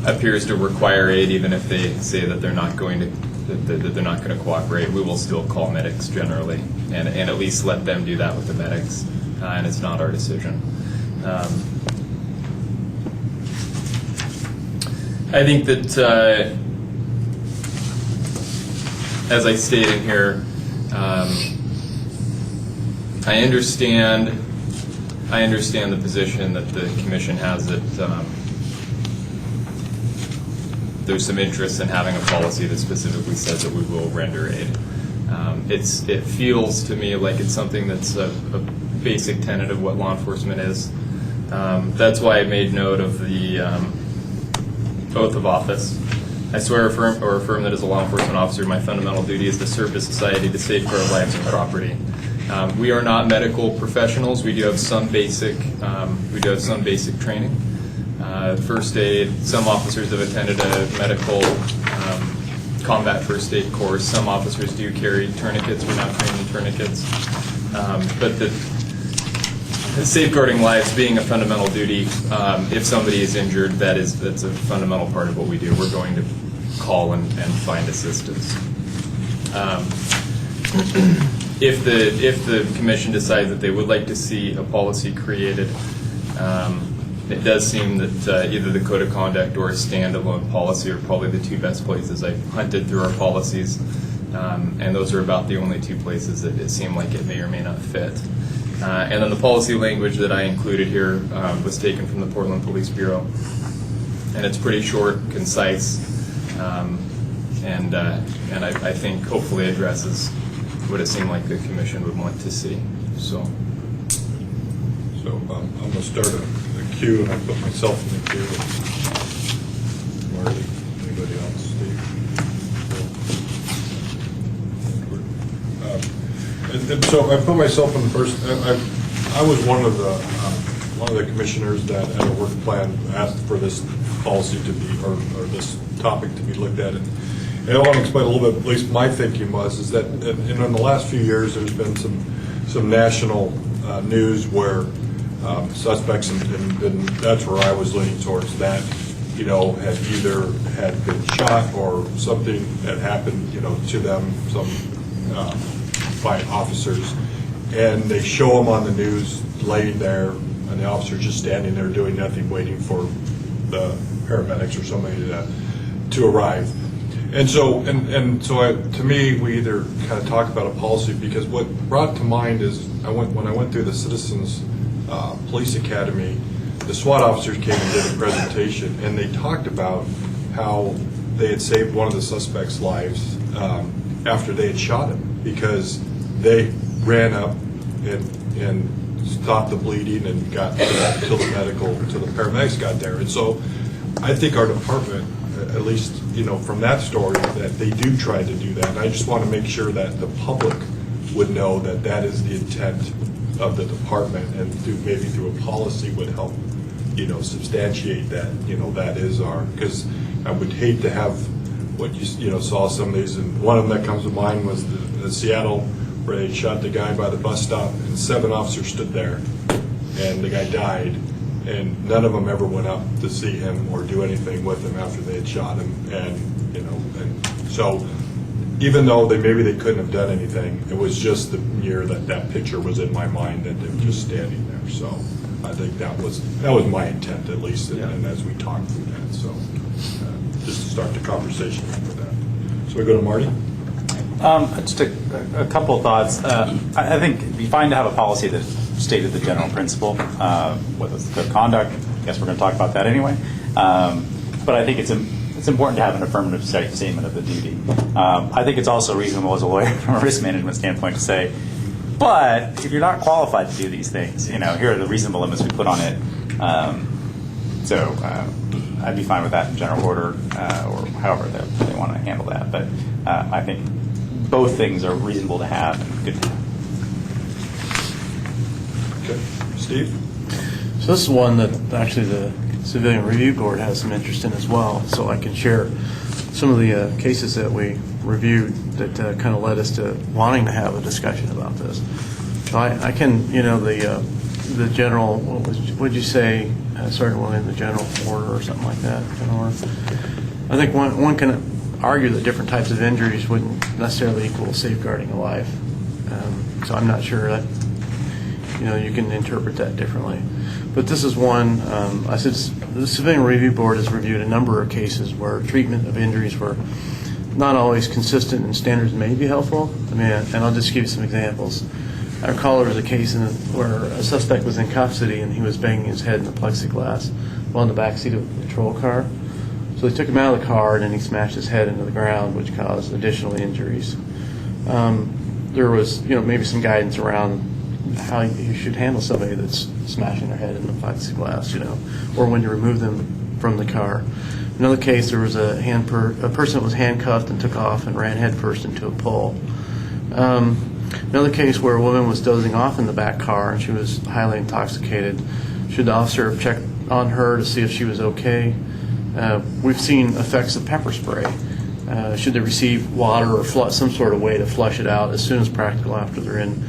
appears to require aid, even if they say that they're not going to that they're not going to cooperate, we will still call medics generally, and at least let them do that with the medics. And it's not our decision. I think that, as I stated here, I understand the position that the commission has that there's some interest in having a policy that specifically says that we will render aid. It feels to me like it's something that's a basic tenet of what law enforcement is. That's why I made note of the oath of office. I swear or affirm that as a law enforcement officer, my fundamental duty is to serve to society to safeguard lives and property. We are not medical professionals. We do have some basic training. First aid. Some officers have attended a medical combat first aid course. Some officers do carry tourniquets. We're not trained in tourniquets. But the safeguarding lives being a fundamental duty, if somebody is injured, that's a fundamental part of what we do. We're going to call and find assistance. If the commission decides that they would like to see a policy created, it does seem that either the code of conduct or a standalone policy are probably the two best places. I've hunted through our policies. And those are about the only two places that it seemed like it may or may not fit. And then the policy language that I included here was taken from the Portland Police Bureau. And it's pretty short, concise, and I think hopefully addresses what it seemed like the commission would want to see. So I'm going to start a queue, and I put myself in the queue. Marty, anybody else? Steve? And so I put myself in the first. I was one of the commissioners that at a work plan asked for this policy to be or this topic to be looked at. And I want to explain a little bit. At least my thinking is that in the last few years, there's been some national news where suspects, and that's where I was leaning towards, that had either had been shot or something had happened to them, by officers, and they show them on the news laying there, and the officer's just standing there doing nothing, waiting for the paramedics or somebody to arrive. And so to me, we either kind of talk about a policy, because what brought to mind is when I went through the Citizens Police Academy, the SWAT officers came and did a presentation, and they talked about how they had saved one of the suspects' lives after they had shot him, because they ran up and stopped the bleeding and got till the paramedics got there. And so I think our department, at least from that story, that they do try to do that. And I just want to make sure that the public would know that that is the intent of the department, and maybe through a policy would help substantiate that that is because I would hate to have what you saw some of these, and one of them that comes to mind was the Seattle, where they shot the guy by the bus stop, and 7 officers stood there, and the guy died, and none of them ever went up to see him or do anything with him after they had shot him. And so even though maybe they couldn't have done anything, it was just the year that picture was in my mind, that they were just standing there. So I think that was my intent, at least, and as we talked through that. So just to start the conversation with that. So we go to Marty. Just a couple of thoughts. I think it'd be fine to have a policy that stated the general principle, whether it's good conduct. I guess we're going to talk about that anyway. But I think it's important to have an affirmative statement of the duty. I think it's also reasonable as a lawyer from a risk management standpoint to say, but if you're not qualified to do these things, here are the reasonable limits we put on it. So I'd be fine with that in general order, or however they want to handle that. But I think both things are reasonable to have and good to have. Okay. Steve? So this is one that actually the Civilian Review Board has some interest in as well, so I can share some of the cases that we reviewed that kind of led us to wanting to have a discussion about this. So I can, the general, what would you say, starting in the general order or something like that? I think one can argue that different types of injuries wouldn't necessarily equal safeguarding a life. So I'm not sure that, you can interpret that differently. But this is one, I said the Civilian Review Board has reviewed a number of cases where treatment of injuries were not always consistent and standards may be helpful. And I'll just give you some examples. I recall there was a case where a suspect was in cuff city and he was banging his head in the plexiglass while in the backseat of a patrol car. So they took him out of the car and then he smashed his head into the ground, which caused additional injuries. There was, maybe some guidance around how you should handle somebody that's smashing their head in the plexiglass, or when to remove them from the car. Another case, there was a person that was handcuffed and took off and ran headfirst into a pole. Another case where a woman was dozing off in the back car and she was highly intoxicated. Should the officer have checked on her to see if she was okay? We've seen effects of pepper spray. Should they receive water or some sort of way to flush it out as soon as practical after they're in,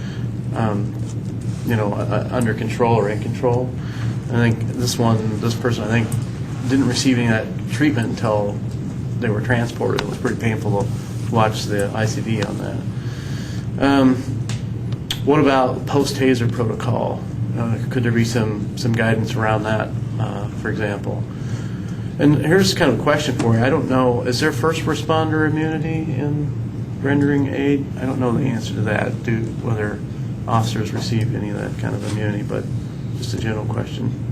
under control or in control? I think this person, didn't receive any of that treatment until they were transported. It was pretty painful to watch the ICD on that. What about post-taser protocol? Could there be some guidance around that, for example? And here's kind of a question for you. I don't know, is there first responder immunity in rendering aid? I don't know the answer to that, whether officers receive any of that kind of immunity, but just a general question.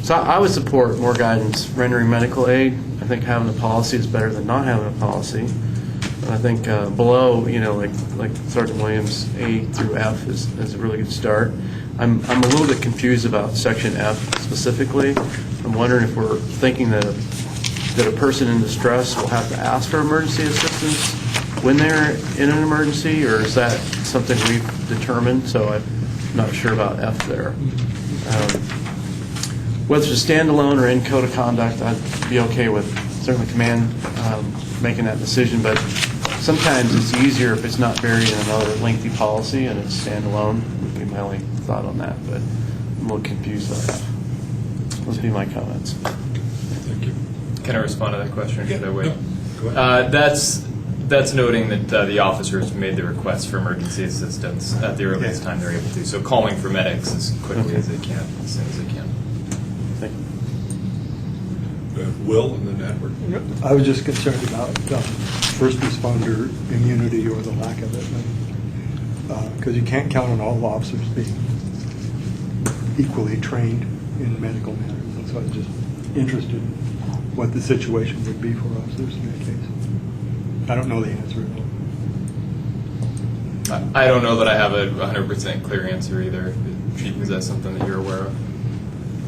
So I would support more guidance rendering medical aid. I think having a policy is better than not having a policy. And I think below, like Sergeant Williams, A through F is a really good start. I'm a little bit confused about section F specifically. I'm wondering if we're thinking that a person in distress will have to ask for emergency assistance when they're in an emergency, or is that something we've determined? So I'm not sure about F there. Whether it's standalone or in code of conduct, I'd be okay with certainly command making that decision, but sometimes it's easier if it's not buried in another lengthy policy and it's standalone. Would be my only thought on that, but I'm a little confused about that. Those would be my comments. Thank you. Can I respond to that question, or should I wait? No, go ahead. That's noting that the officers made the request for emergency assistance at the earliest time they're able to. So calling for medics as quickly as they can, as soon as they can. Thank you. Will and then Edward. I was just concerned about first responder immunity or the lack of it, because you can't count on all officers being equally trained in medical matters. And so I was just interested in what the situation would be for officers in that case. I don't know the answer at all. I don't know that I have a 100% clear answer either. Chief, is that something that you're aware of?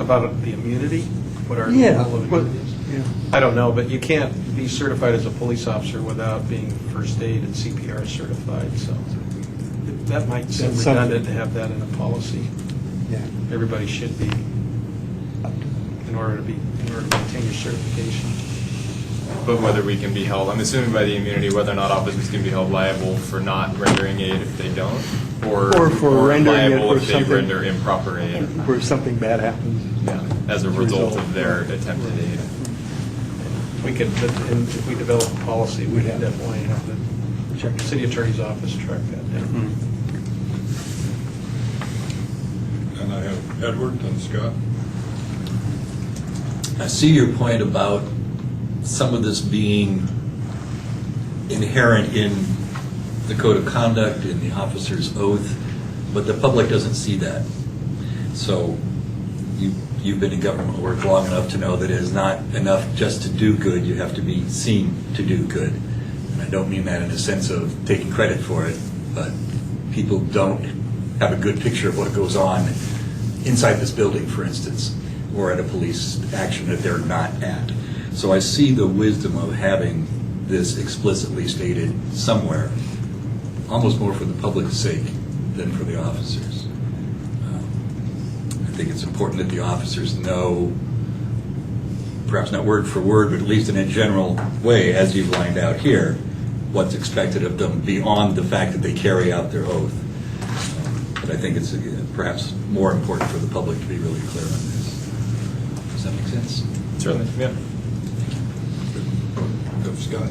About the immunity? What our Yeah, level of but- immunity is? yeah. I don't know, but you can't be certified as a police officer without being first aid and CPR certified, so that might seem That's something. redundant to have that in a policy. Yeah. Everybody should be, in order to maintain your certification. But whether we can be held, I'm assuming by the immunity, whether or not officers can be held liable for not rendering aid if they don't, or for rendering it liable for if they something- render improper aid, Where something bad happens. as a result of their attempted aid. We could, and if we develop a policy, we We'd could have- definitely have the city attorney's office track that down. And I have Edward and Scott. I see your point about some of this being inherent in the code of conduct, in the officer's oath, but the public doesn't see that. So you've been in government work long enough to know that it is not enough just to do good, you have to be seen to do good. And I don't mean that in a sense of taking credit for it, but people don't have a good picture of what goes on inside this building, for instance, or at a police action that they're not at. So I see the wisdom of having this explicitly stated somewhere, almost more for the public's sake than for the officers. I think it's important that the officers know, perhaps not word for word, but at least in a general way, as you've lined out here, what's expected of them beyond the fact that they carry out their oath. But I think it's perhaps more important for the public to be really clear on this. Does that make sense? Certainly, yeah. Go, Scott.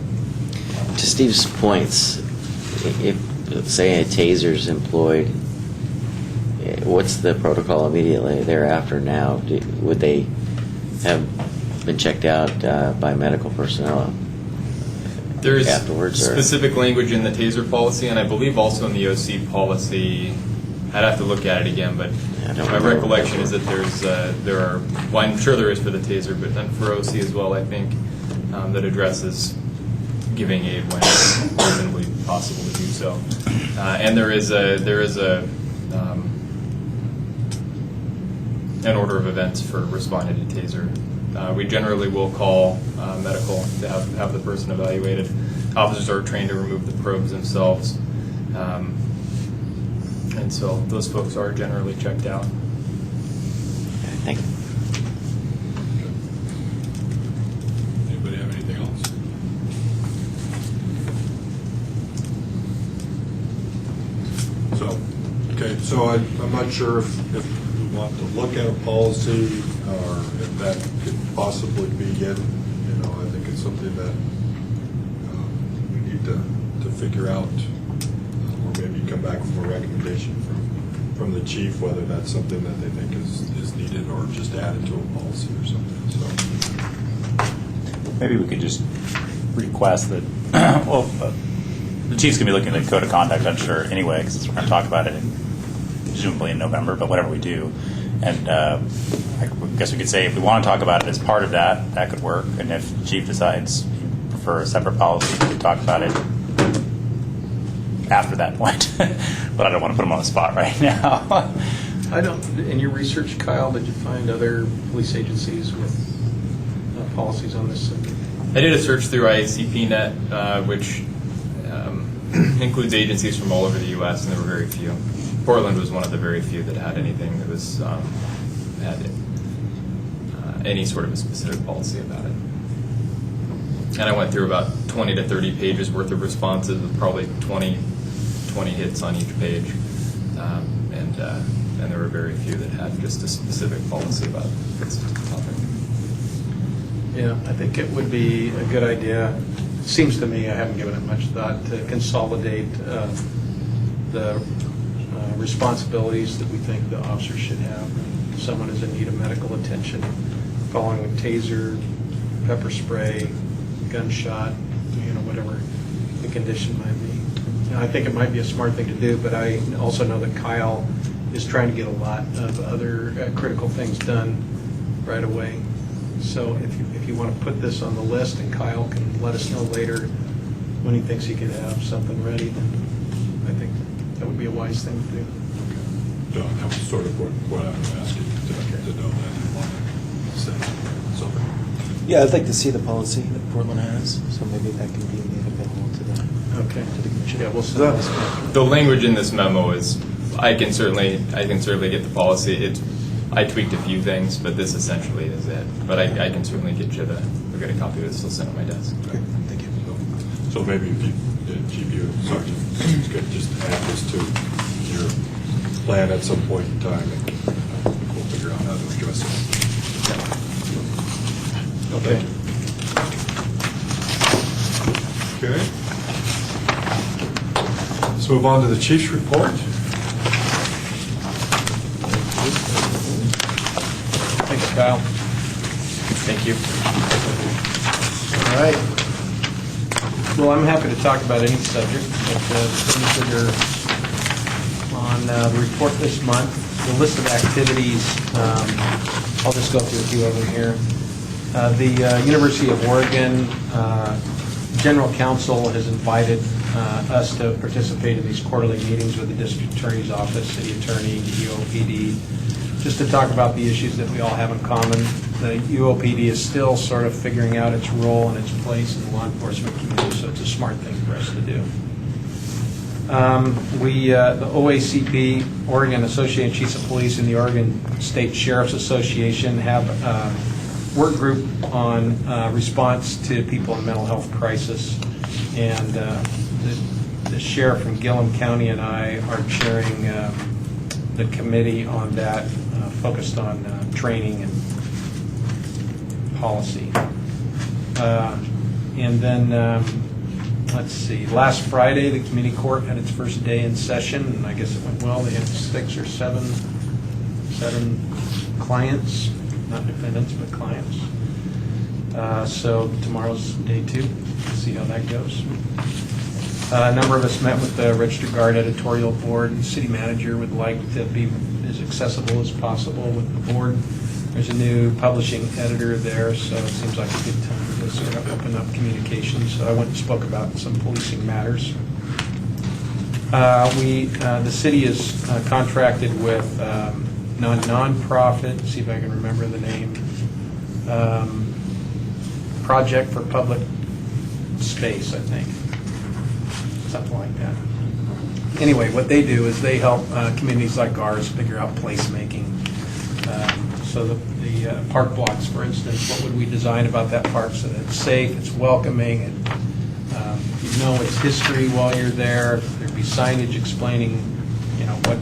To Steve's points, if, say, a taser's employed, what's the protocol immediately thereafter now? Would they have been checked out by medical personnel There's afterwards? Or? specific language in the TASER policy, and I believe also in the OC policy. I'd have to look at it again, but my recollection is that there are, well, I'm sure there is for the TASER, but then for OC as well, I think, that addresses giving aid when it's reasonably possible to do so. And there is an order of events for responding to TASER. We generally will call medical to have the person evaluated. Officers are trained to remove the probes themselves. And so those folks are generally checked out. Thank you. Anybody have anything else? So I'm not sure if we want to look at a policy or if that could possibly be in. I think it's something that we need to figure out, or maybe come back with a recommendation from the chief, whether that's something that they think is needed or just added to a policy or something. So Maybe we could just request that, well, the chief's going to be looking at the code of conduct, I'm sure, anyway, because we're going to talk about it presumably in November, but whatever we do. And I guess we could say if we want to talk about it as part of that, that could work. And if the chief decides he'd prefer a separate policy, we could talk about it after that point. But I don't want to put him on the spot right now. In your research, Kyle, did you find other police agencies with policies on this subject? I did a search through IACPNet, which includes agencies from all over the U.S., and there were very few. Portland was one of the very few that had anything that was had any sort of a specific policy about it. And I went through about 20 to 30 pages worth of responses with probably 20 hits on each page, and there were very few that had just a specific policy about this topic. Yeah, I think it would be a good idea. It seems to me, I haven't given it much thought, to consolidate the responsibilities that we think the officer should have. If someone is in need of medical attention, following a taser, pepper spray, gunshot, whatever the condition might be. I think it might be a smart thing to do, but I also know that Kyle is trying to get a lot of other critical things done right away. So if you want to put this on the list, and Kyle can let us know later when he thinks he could have something ready, then I think that would be a wise thing to do. John, that was sort of what I was asking to know that you want to say. So, Yeah, I'd like to see the policy that Portland has, so maybe that can be made available to the commission. Yeah, we'll send this back. The language in this memo is, I can certainly get the policy. I tweaked a few things, but this essentially is it. But I can certainly get you we'll get a copy of it still sent on my desk. Okay, thank you. So maybe if you, Chief, Sergeant, it's good just to add this to your plan at some point in time, and we'll figure out how to address it. Okay. Okay. Let's move on to the Chief's report. Thanks, Kyle. Thank you. All right. Well, I'm happy to talk about any subject, but things that are on the report this month, the list of activities, I'll just go through a few of them here. The University of Oregon General Counsel has invited us to participate in these quarterly meetings with the District Attorney's Office, City Attorney, the UOPD, just to talk about the issues that we all have in common. The UOPD is still sort of figuring out its role and its place in the law enforcement community, so it's a smart thing for us to do. The OACP, Oregon Association of Chiefs of Police, and the Oregon State Sheriff's Association have a work group on response to people in mental health crisis. And the sheriff from Gillum County and I are chairing the committee on that, focused on training and policy. And then, let's see, last Friday, the community court had its first day in session, and I guess it went well. They had 6 or 7 clients, not defendants, but clients. So tomorrow's day 2. We'll see how that goes. A number of us met with the Registered Guard editorial board. The city manager would like to be as accessible as possible with the board. There's a new publishing editor there, so it seems like a good time to sort of open up communications. So I went and spoke about some policing matters. The city is contracted with non-profit, see if I can remember the name, Project for Public Space, I think. Something like that. Anyway, what they do is they help communities like ours figure out placemaking. So the park blocks, for instance, what would we design about that park so that it's safe, it's welcoming, and you know its history while you're there. There'd be signage explaining, what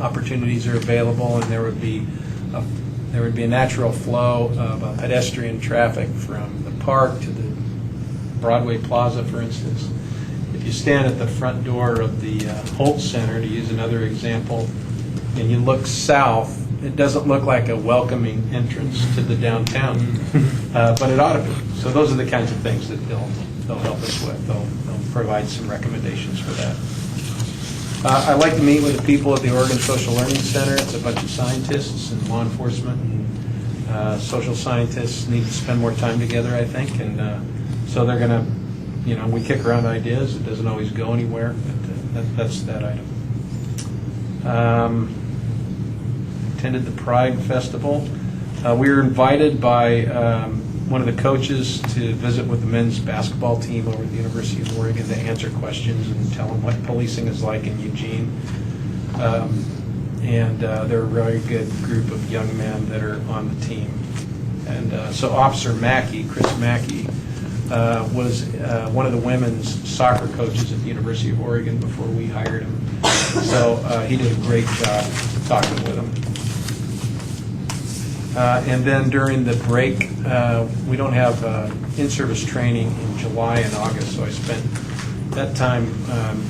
opportunities are available, and there would be a natural flow of pedestrian traffic from the park to the Broadway Plaza, for instance. If you stand at the front door of the Holt Center, to use another example, and you look south, it doesn't look like a welcoming entrance to the downtown, but it ought to be. So those are the kinds of things that they'll help us with. They'll provide some recommendations for that. I like to meet with the people at the Oregon Social Learning Center. It's a bunch of scientists and law enforcement and social scientists need to spend more time together, I think, and so they're going to, we kick around ideas. It doesn't always go anywhere, but that's that item. Attended the Pride Festival. We were invited by one of the coaches to visit with the men's basketball team over at the University of Oregon to answer questions and tell them what policing is like in Eugene. And they're a very good group of young men that are on the team. And so Officer Mackey, Chris Mackey, was one of the women's soccer coaches at the University of Oregon before we hired him. So he did a great job talking with him. And then during the break, we don't have in-service training in July and August, so I spent that time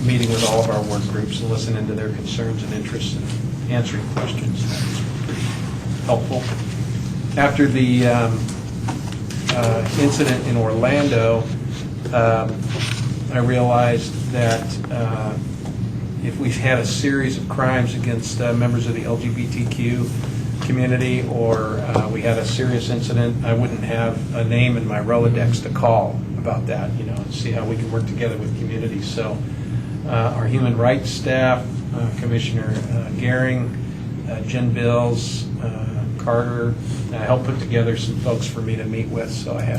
meeting with all of our work groups and listening to their concerns and interests and answering questions. That was pretty helpful. After the incident in Orlando, I realized that if we had a series of crimes against members of the LGBTQ community, or we had a serious incident, I wouldn't have a name in my Rolodex to call about that, and see how we can work together with communities. So our human rights staff, Commissioner Gehring, Jen Bills, Carter, helped put together some folks for me to meet with. So I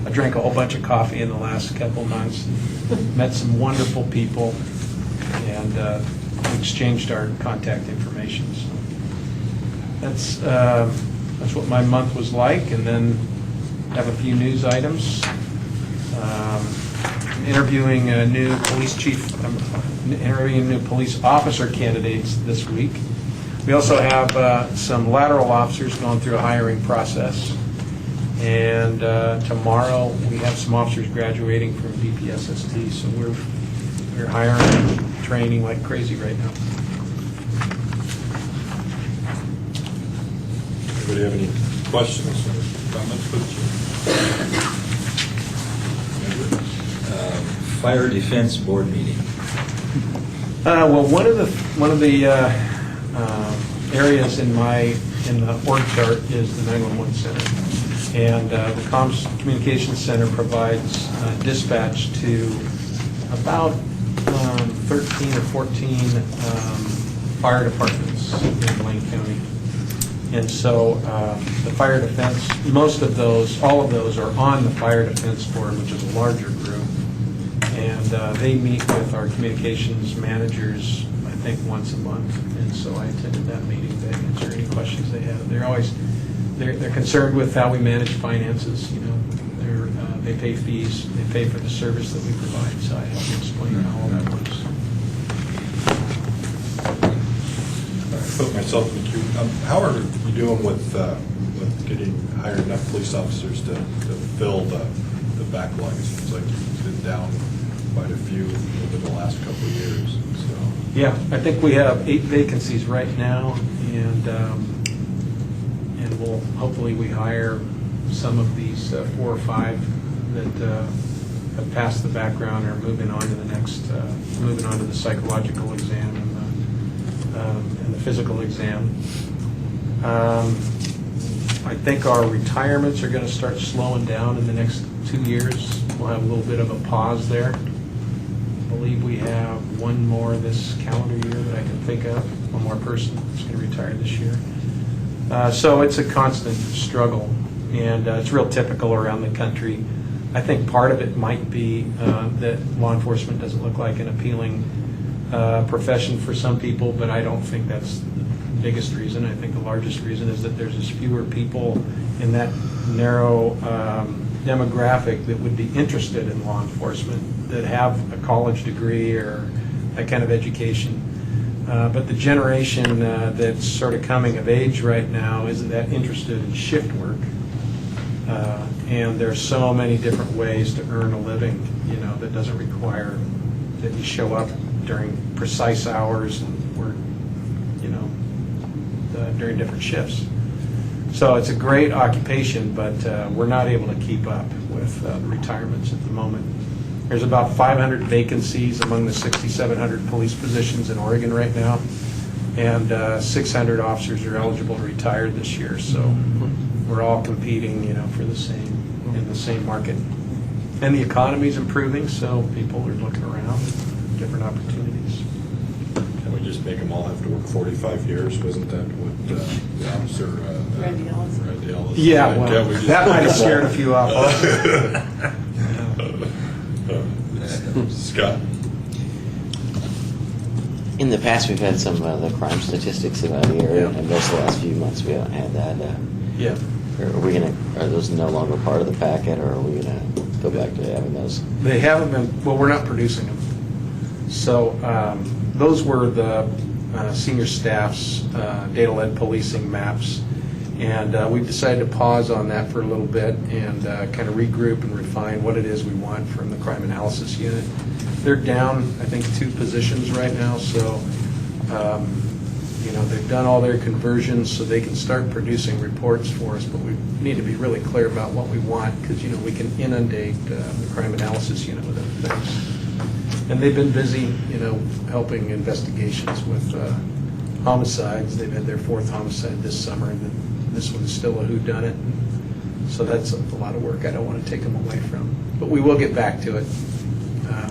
drank a whole bunch of coffee in the last couple months, met some wonderful people, and exchanged our contact information. So that's what my month was like. And then have a few news items. I'm interviewing new police officer candidates this week. We also have some lateral officers going through a hiring process. And tomorrow we have some officers graduating from BPSST, so we're hiring and training like crazy right now. Anybody have any questions or comments for the chief? Fire Defense Board meeting. Well, one of the areas in the org chart is the 911 center, and the Communications Center provides dispatch to about 13 or 14 fire departments in Lane County. And so the fire defense, all of those are on the Fire Defense Board, which is a larger group. And they meet with our communications managers, I think, once a month. And so I attended that meeting to answer any questions they have. They're concerned with how we manage finances. They pay fees, they pay for the service that we provide. So I help them explain how all that works. I put myself in the queue. How are you doing with hiring enough police officers to fill the backlog? It seems like you've been down quite a few over the last couple of years. So. Yeah, I think we have 8 vacancies right now, and we'll hopefully we hire some of these 4 or 5 that have passed the background and are moving on to the next, moving on to the psychological exam and the physical exam. I think our retirements are going to start slowing down in the next 2 years. We'll have a little bit of a pause there. I believe we have one more this calendar year that I can think of, one more person that's going to retire this year. So it's a constant struggle, and it's real typical around the country. I think part of it might be that law enforcement doesn't look like an appealing profession for some people, but I don't think that's the biggest reason. I think the largest reason is that there's just fewer people in that narrow demographic that would be interested in law enforcement, that have a college degree or that kind of education. But the generation that's sort of coming of age right now isn't that interested in shift work. And there's so many different ways to earn a living, that doesn't require that you show up during precise hours and work, during different shifts. So it's a great occupation, but we're not able to keep up with the retirements at the moment. There's about 500 vacancies among the 6,700 police positions in Oregon right now, and 600 officers are eligible to retire this year. So we're all competing, for the same market. And the economy's improving, so people are looking around at different opportunities. Can we just make them all have to work 45 years? Wasn't that what the officer? Randy Ellis. Randy Ellis. Yeah, Can't well, we just that make might have them all- scared a few off. Scott? In the past, we've had some of the crime statistics about the area, Yeah. and most of the last few months we haven't had that. Yeah. Are those no longer part of the packet, or are we gonna go back to having those? They haven't been, well, we're not producing them. So those were the senior staff's data-led policing maps. And we've decided to pause on that for a little bit and kind of regroup and refine what it is we want from the crime analysis unit. They're down, I think, 2 positions right now, so they've done all their conversions so they can start producing reports for us, but we need to be really clear about what we want because, we can inundate the crime analysis unit with other things. And they've been busy, helping investigations with homicides. They've had their 4th homicide this summer, and this one's still a whodunit. So that's a lot of work I don't want to take them away from. But we will get back to it.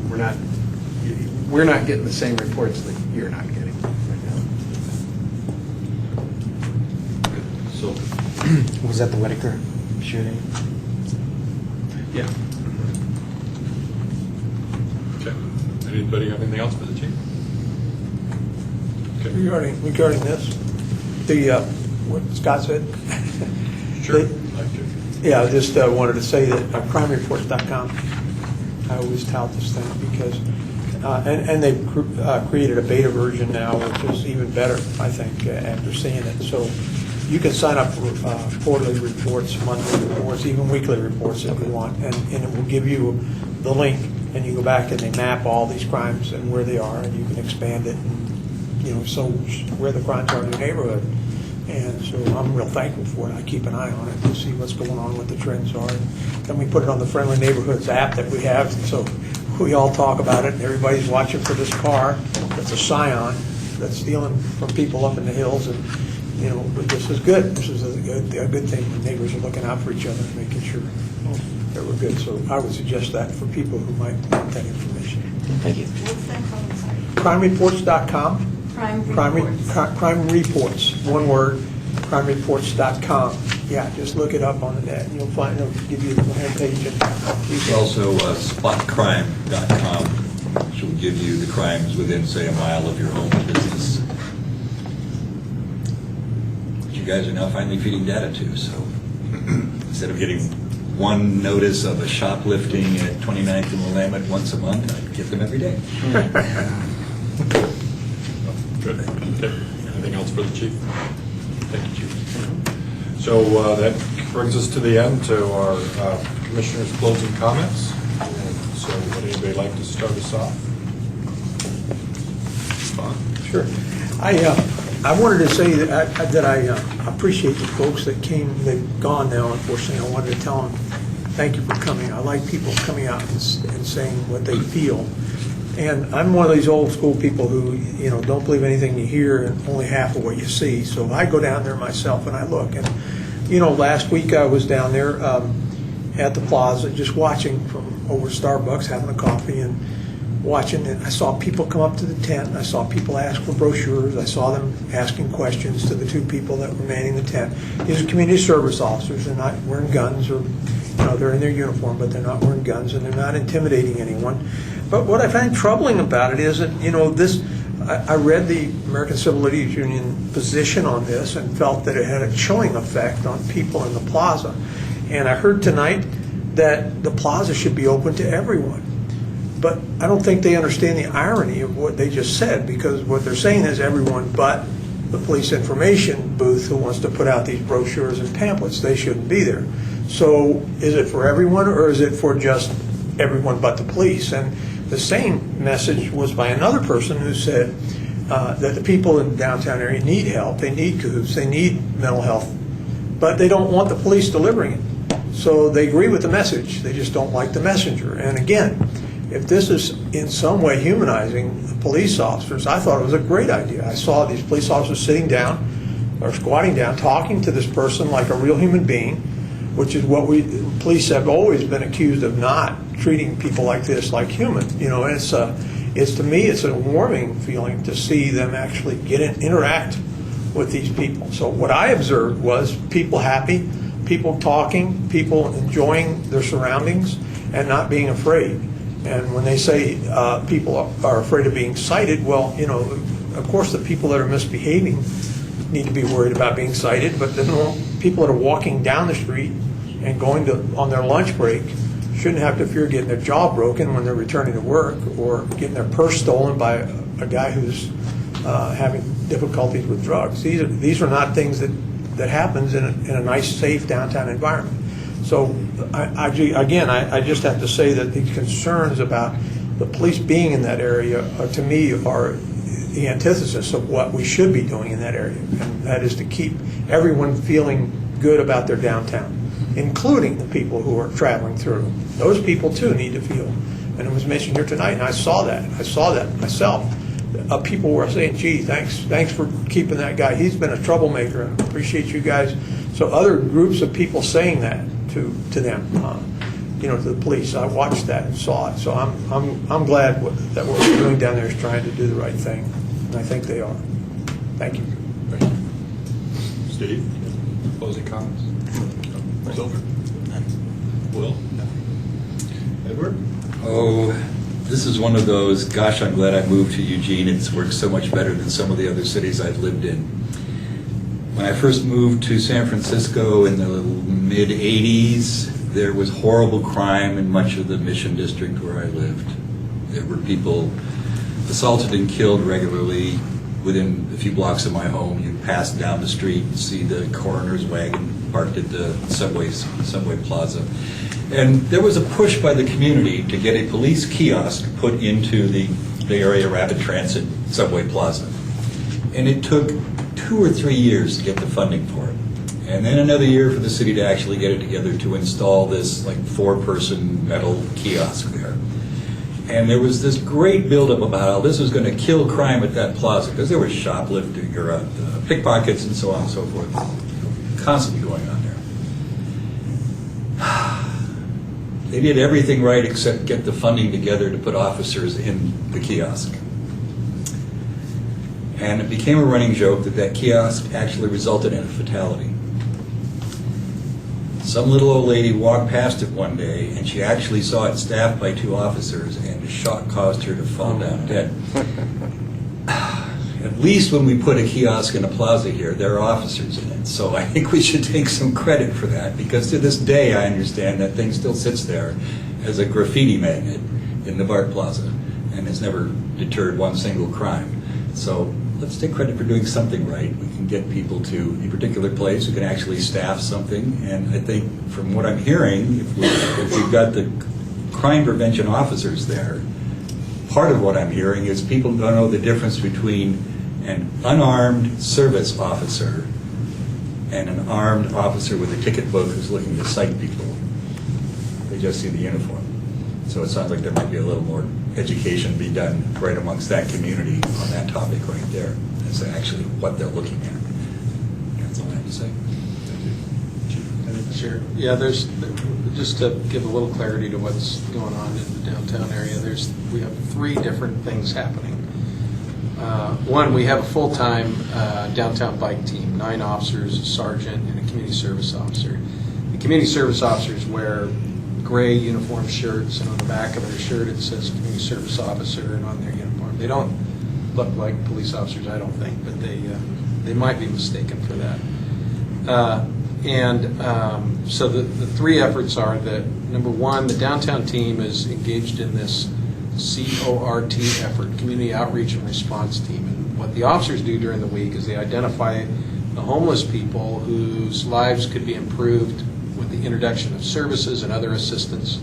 We're not getting the same reports that you're not getting right now. So, Was that the Whitaker shooting? Yeah. Okay. Anybody have anything else for the chief? Okay. Regarding this, what Scott said. Sure. They- Yeah, I just wanted to say that crimereports.com, I always tout this thing because, and they've created a beta version now, which is even better, I think, after seeing it. So you can sign up for quarterly reports, monthly reports, even weekly reports if you want, and it will give you the link, and you go back and they map all these crimes and where they are, and you can expand it, and, so where the crimes are in your neighborhood. And so I'm real thankful for it. I keep an eye on it to see what's going on, what the trends are. And then we put it on the Friendly Neighborhoods app that we have, so we all talk about it, and everybody's watching for this car that's a Scion that's stealing from people up in the hills. And, but this is good. This is a good thing. The neighbors are looking out for each other and making sure that we're good. So I would suggest that for people who might want that information. Thank you. What's that called? I'm sorry. Crimereports.com. Crime reports. One word, crimereports.com. Yeah, just look it up on the net, and you'll find, it'll give you the homepage. there's also spotcrime.com, which will give you the crimes within, say, a mile of your home or business. Which you guys are now finally feeding data to, so instead of getting one notice of a shoplifting at 29th and Willamette once a month, I get them every day. Good. Okay. Anything else for the chief? Thank you, Chief. So that brings us to the end, to our commissioners' closing comments. So would anybody like to start us off? Bob? Sure. I wanted to say that I appreciate the folks that came. They've gone now, unfortunately. I wanted to tell them thank you for coming. I like people coming out and saying what they feel. And I'm one of these old school people who, don't believe anything you hear and only half of what you see. So I go down there myself and I look. And, last week I was down there at the plaza just watching from over Starbucks, having a coffee and watching. And I saw people come up to the tent. I saw people ask for brochures. I saw them asking questions to the 2 people that were manning the tent. These are community service officers. They're not wearing guns or, they're in their uniform, but they're not wearing guns and they're not intimidating anyone. But what I find troubling about it is that, I read the American Civil Liberties Union position on this and felt that it had a chilling effect on people in the plaza. And I heard tonight that the plaza should be open to everyone. But I don't think they understand the irony of what they just said, because what they're saying is everyone but the police information booth who wants to put out these brochures and pamphlets. They shouldn't be there. So is it for everyone, or is it for just everyone but the police? And the same message was by another person who said, that the people in the downtown area need help, they need COOPs, they need mental health, but they don't want the police delivering it. So they agree with the message, they just don't like the messenger. And again, if this is in some way humanizing the police officers, I thought it was a great idea. I saw these police officers sitting down or squatting down, talking to this person like a real human being, which is what police have always been accused of, not treating people like this like human. You know, and it's to me, it's a warming feeling to see them actually interact with these people. So what I observed was people happy, people talking, people enjoying their surroundings and not being afraid. And when they say people are afraid of being cited, well, you know, of course the people that are misbehaving need to be worried about being cited, but the people that are walking down the street and going on their lunch break shouldn't have to fear getting their jaw broken when they're returning to work, or getting their purse stolen by a guy who's having difficulties with drugs. These are not things that happens in a nice, safe downtown environment. So I just have to say that these concerns about the police being in that area, to me, are the antithesis of what we should be doing in that area, and that is to keep everyone feeling good about their downtown, including the people who are traveling through. Those people too need to feel, and it was mentioned here tonight, and I saw that myself. People were saying, gee, thanks for keeping that guy. He's been a troublemaker, and appreciate you guys. So other groups of people saying that to them, you know, to the police. I watched that and saw it. So I'm glad that what we're doing down there is trying to do the right thing, and I think they are. Thank you. Thank you. Steve, closing comments? Silver? Will? Edward? Oh, this is one of those, gosh, I'm glad I moved to Eugene. It's worked so much better than some of the other cities I've lived in. When I first moved to San Francisco in the mid-'80s, there was horrible crime in much of the Mission District where I lived. There were people assaulted and killed regularly within a few blocks of my home. You pass down the street and see the coroner's wagon parked at the subway plaza. And there was a push by the community to get a police kiosk put into the Bay Area Rapid Transit subway plaza. And it took 2 or 3 years to get the funding for it. And then another year for the city to actually get it together to install this like 4-person metal kiosk there. And there was this great buildup about how this was going to kill crime at that plaza, because there was shoplifting or pickpockets and so on and so forth, constantly going on there. They did everything right except get the funding together to put officers in the kiosk. And it became a running joke that kiosk actually resulted in a fatality. Some little old lady walked past it one day, and she actually saw it staffed by 2 officers, and the shock caused her to fall down dead. At least when we put a kiosk in a plaza here, there are officers in it. So I think we should take some credit for that, because to this day I understand that thing still sits there as a graffiti magnet in the BART Plaza and has never deterred one single crime. So let's take credit for doing something right. We can get people to a particular place who can actually staff something. And I think from what I'm hearing, if we've got the crime prevention officers there, part of what I'm hearing is people don't know the difference between an unarmed service officer and an armed officer with a ticket book who's looking to cite people. They just see the uniform. So it sounds like there might be a little more education be done right amongst that community on that topic right there. That's actually what they're looking at. That's all I have to say. Sure. Yeah, there's, just to give a little clarity to what's going on in the downtown area, we have 3 different things happening. One, we have a full-time downtown bike team, 9 officers, a sergeant, and a community service officer. The community service officers wear gray uniform shirts, and on the back of their shirt it says community service officer, and on their uniform. They don't look like police officers, I don't think, but they might be mistaken for that. So the 3 efforts are that, number 1, the downtown team is engaged in this CORT effort, Community Outreach and Response Team. And what the officers do during the week is they identify the homeless people whose lives could be improved with the introduction of services and other assistance.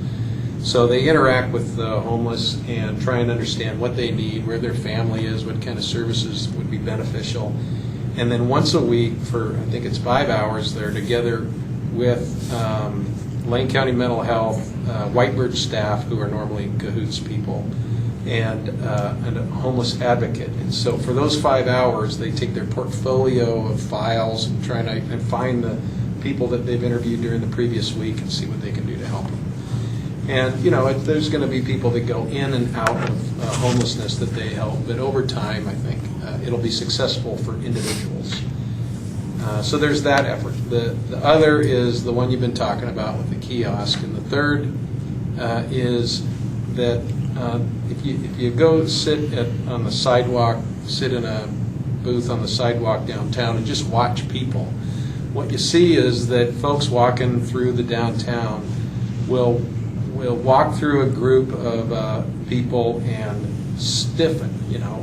So they interact with the homeless and try and understand what they need, where their family is, what kind of services would be beneficial. And then once a week for, I think it's 5 hours, they're together with Lane County Mental Health, Whitebird staff, who are normally cahoots people, and a homeless advocate. And so for those 5 hours, they take their portfolio of files and try and find the people that they've interviewed during the previous week and see what they can do to help them. And, there's going to be people that go in and out of homelessness that they help, but over time, I think, it'll be successful for individuals. So there's that effort. The other is the one you've been talking about with the kiosk, and the third is that if you go sit on the sidewalk, sit in a booth on the sidewalk downtown and just watch people, what you see is that folks walking through the downtown will walk through a group of people and stiffen,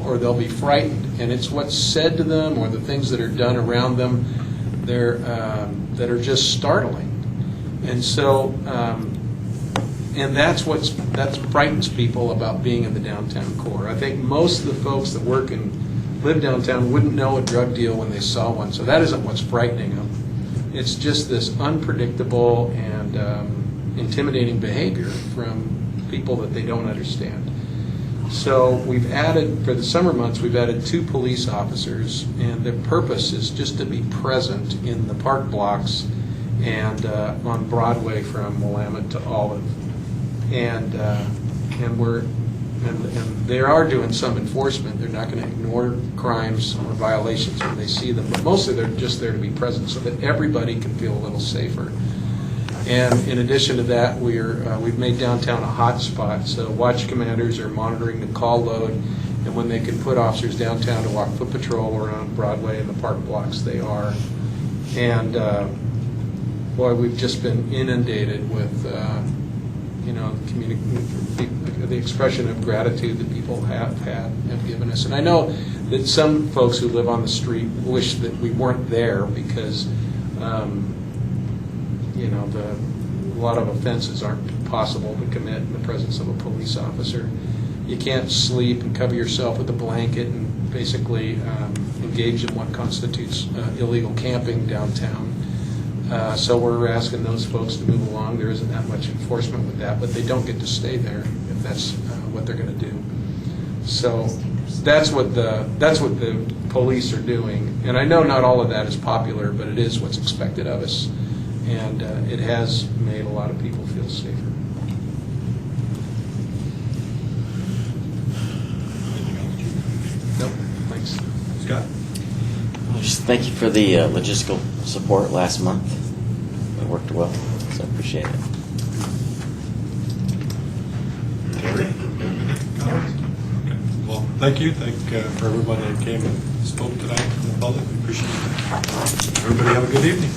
or they'll be frightened, and it's what's said to them or the things that are done around them that are just startling. And so, and that frightens people about being in the downtown core. I think most of the folks that work and live downtown wouldn't know a drug deal when they saw one, so that isn't what's frightening them. It's just this unpredictable and intimidating behavior from people that they don't understand. So we've added, for the summer months, we've added 2 police officers, and their purpose is just to be present in the park blocks and on Broadway from Willamette to Olive. And they are doing some enforcement. They're not going to ignore crimes or violations when they see them, but mostly they're just there to be present so that everybody can feel a little safer. And in addition to that, we've made downtown a hot spot, so watch commanders are monitoring the call load, and when they can put officers downtown to walk foot patrol or on Broadway and the park blocks, they are. And boy, we've just been inundated with the expression of gratitude that people have given us. And I know that some folks who live on the street wish that we weren't there because a lot of offenses aren't possible to commit in the presence of a police officer. You can't sleep and cover yourself with a blanket and basically engage in what constitutes illegal camping downtown. So we're asking those folks to move along. There isn't that much enforcement with that, but they don't get to stay there if that's what they're going to do. So that's what the police are doing. And I know not all of that is popular, but it is what's expected of us. And it has made a lot of people feel safer. Nope, thanks. Scott? Just thank you for the logistical support last month. It worked well, so I appreciate it. Okay. Well, thank you. Thank for everybody that came and spoke tonight from the public. We appreciate it. Everybody have a good evening.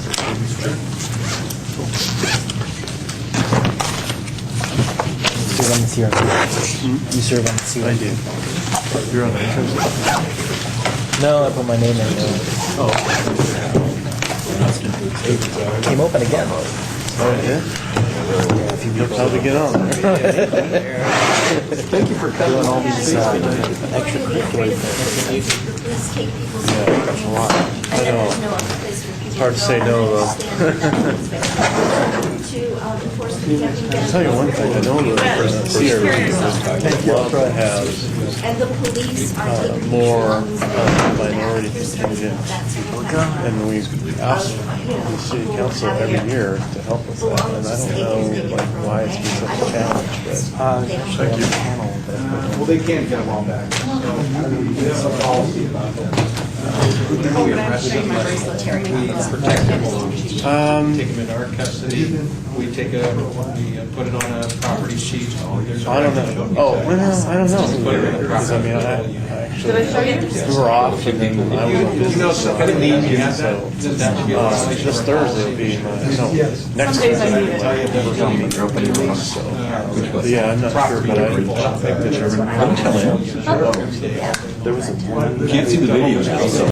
You serve on the CRT. You serve on the CRT. I do. You're on the No, I put my name in there. It came open again. Oh, yeah? How'd we get on? Thank you for covering all these extracurricular things. Yeah, that's a lot. I know. It's hard to say no, though. I'll tell you one thing. I know that CRT would love to have more minority contingent. And we ask the city council every year to help with that. And I don't know why it's been such a challenge. But Well, they can't get them all back. So, there's some policy about that. Oh, but I'm showing my bracelet, Terry. Take them in our custody. We put it on a property sheet. I don't know. Oh, I don't know. Because I mean, I actually, we were off and then I was on business. So this Thursday will be my, no, next Some days I Thursday. need it. We're going to be open meetings, so. But yeah, I'm not sure, but I think that I'm telling you. There was a one. Can't see the video now, so.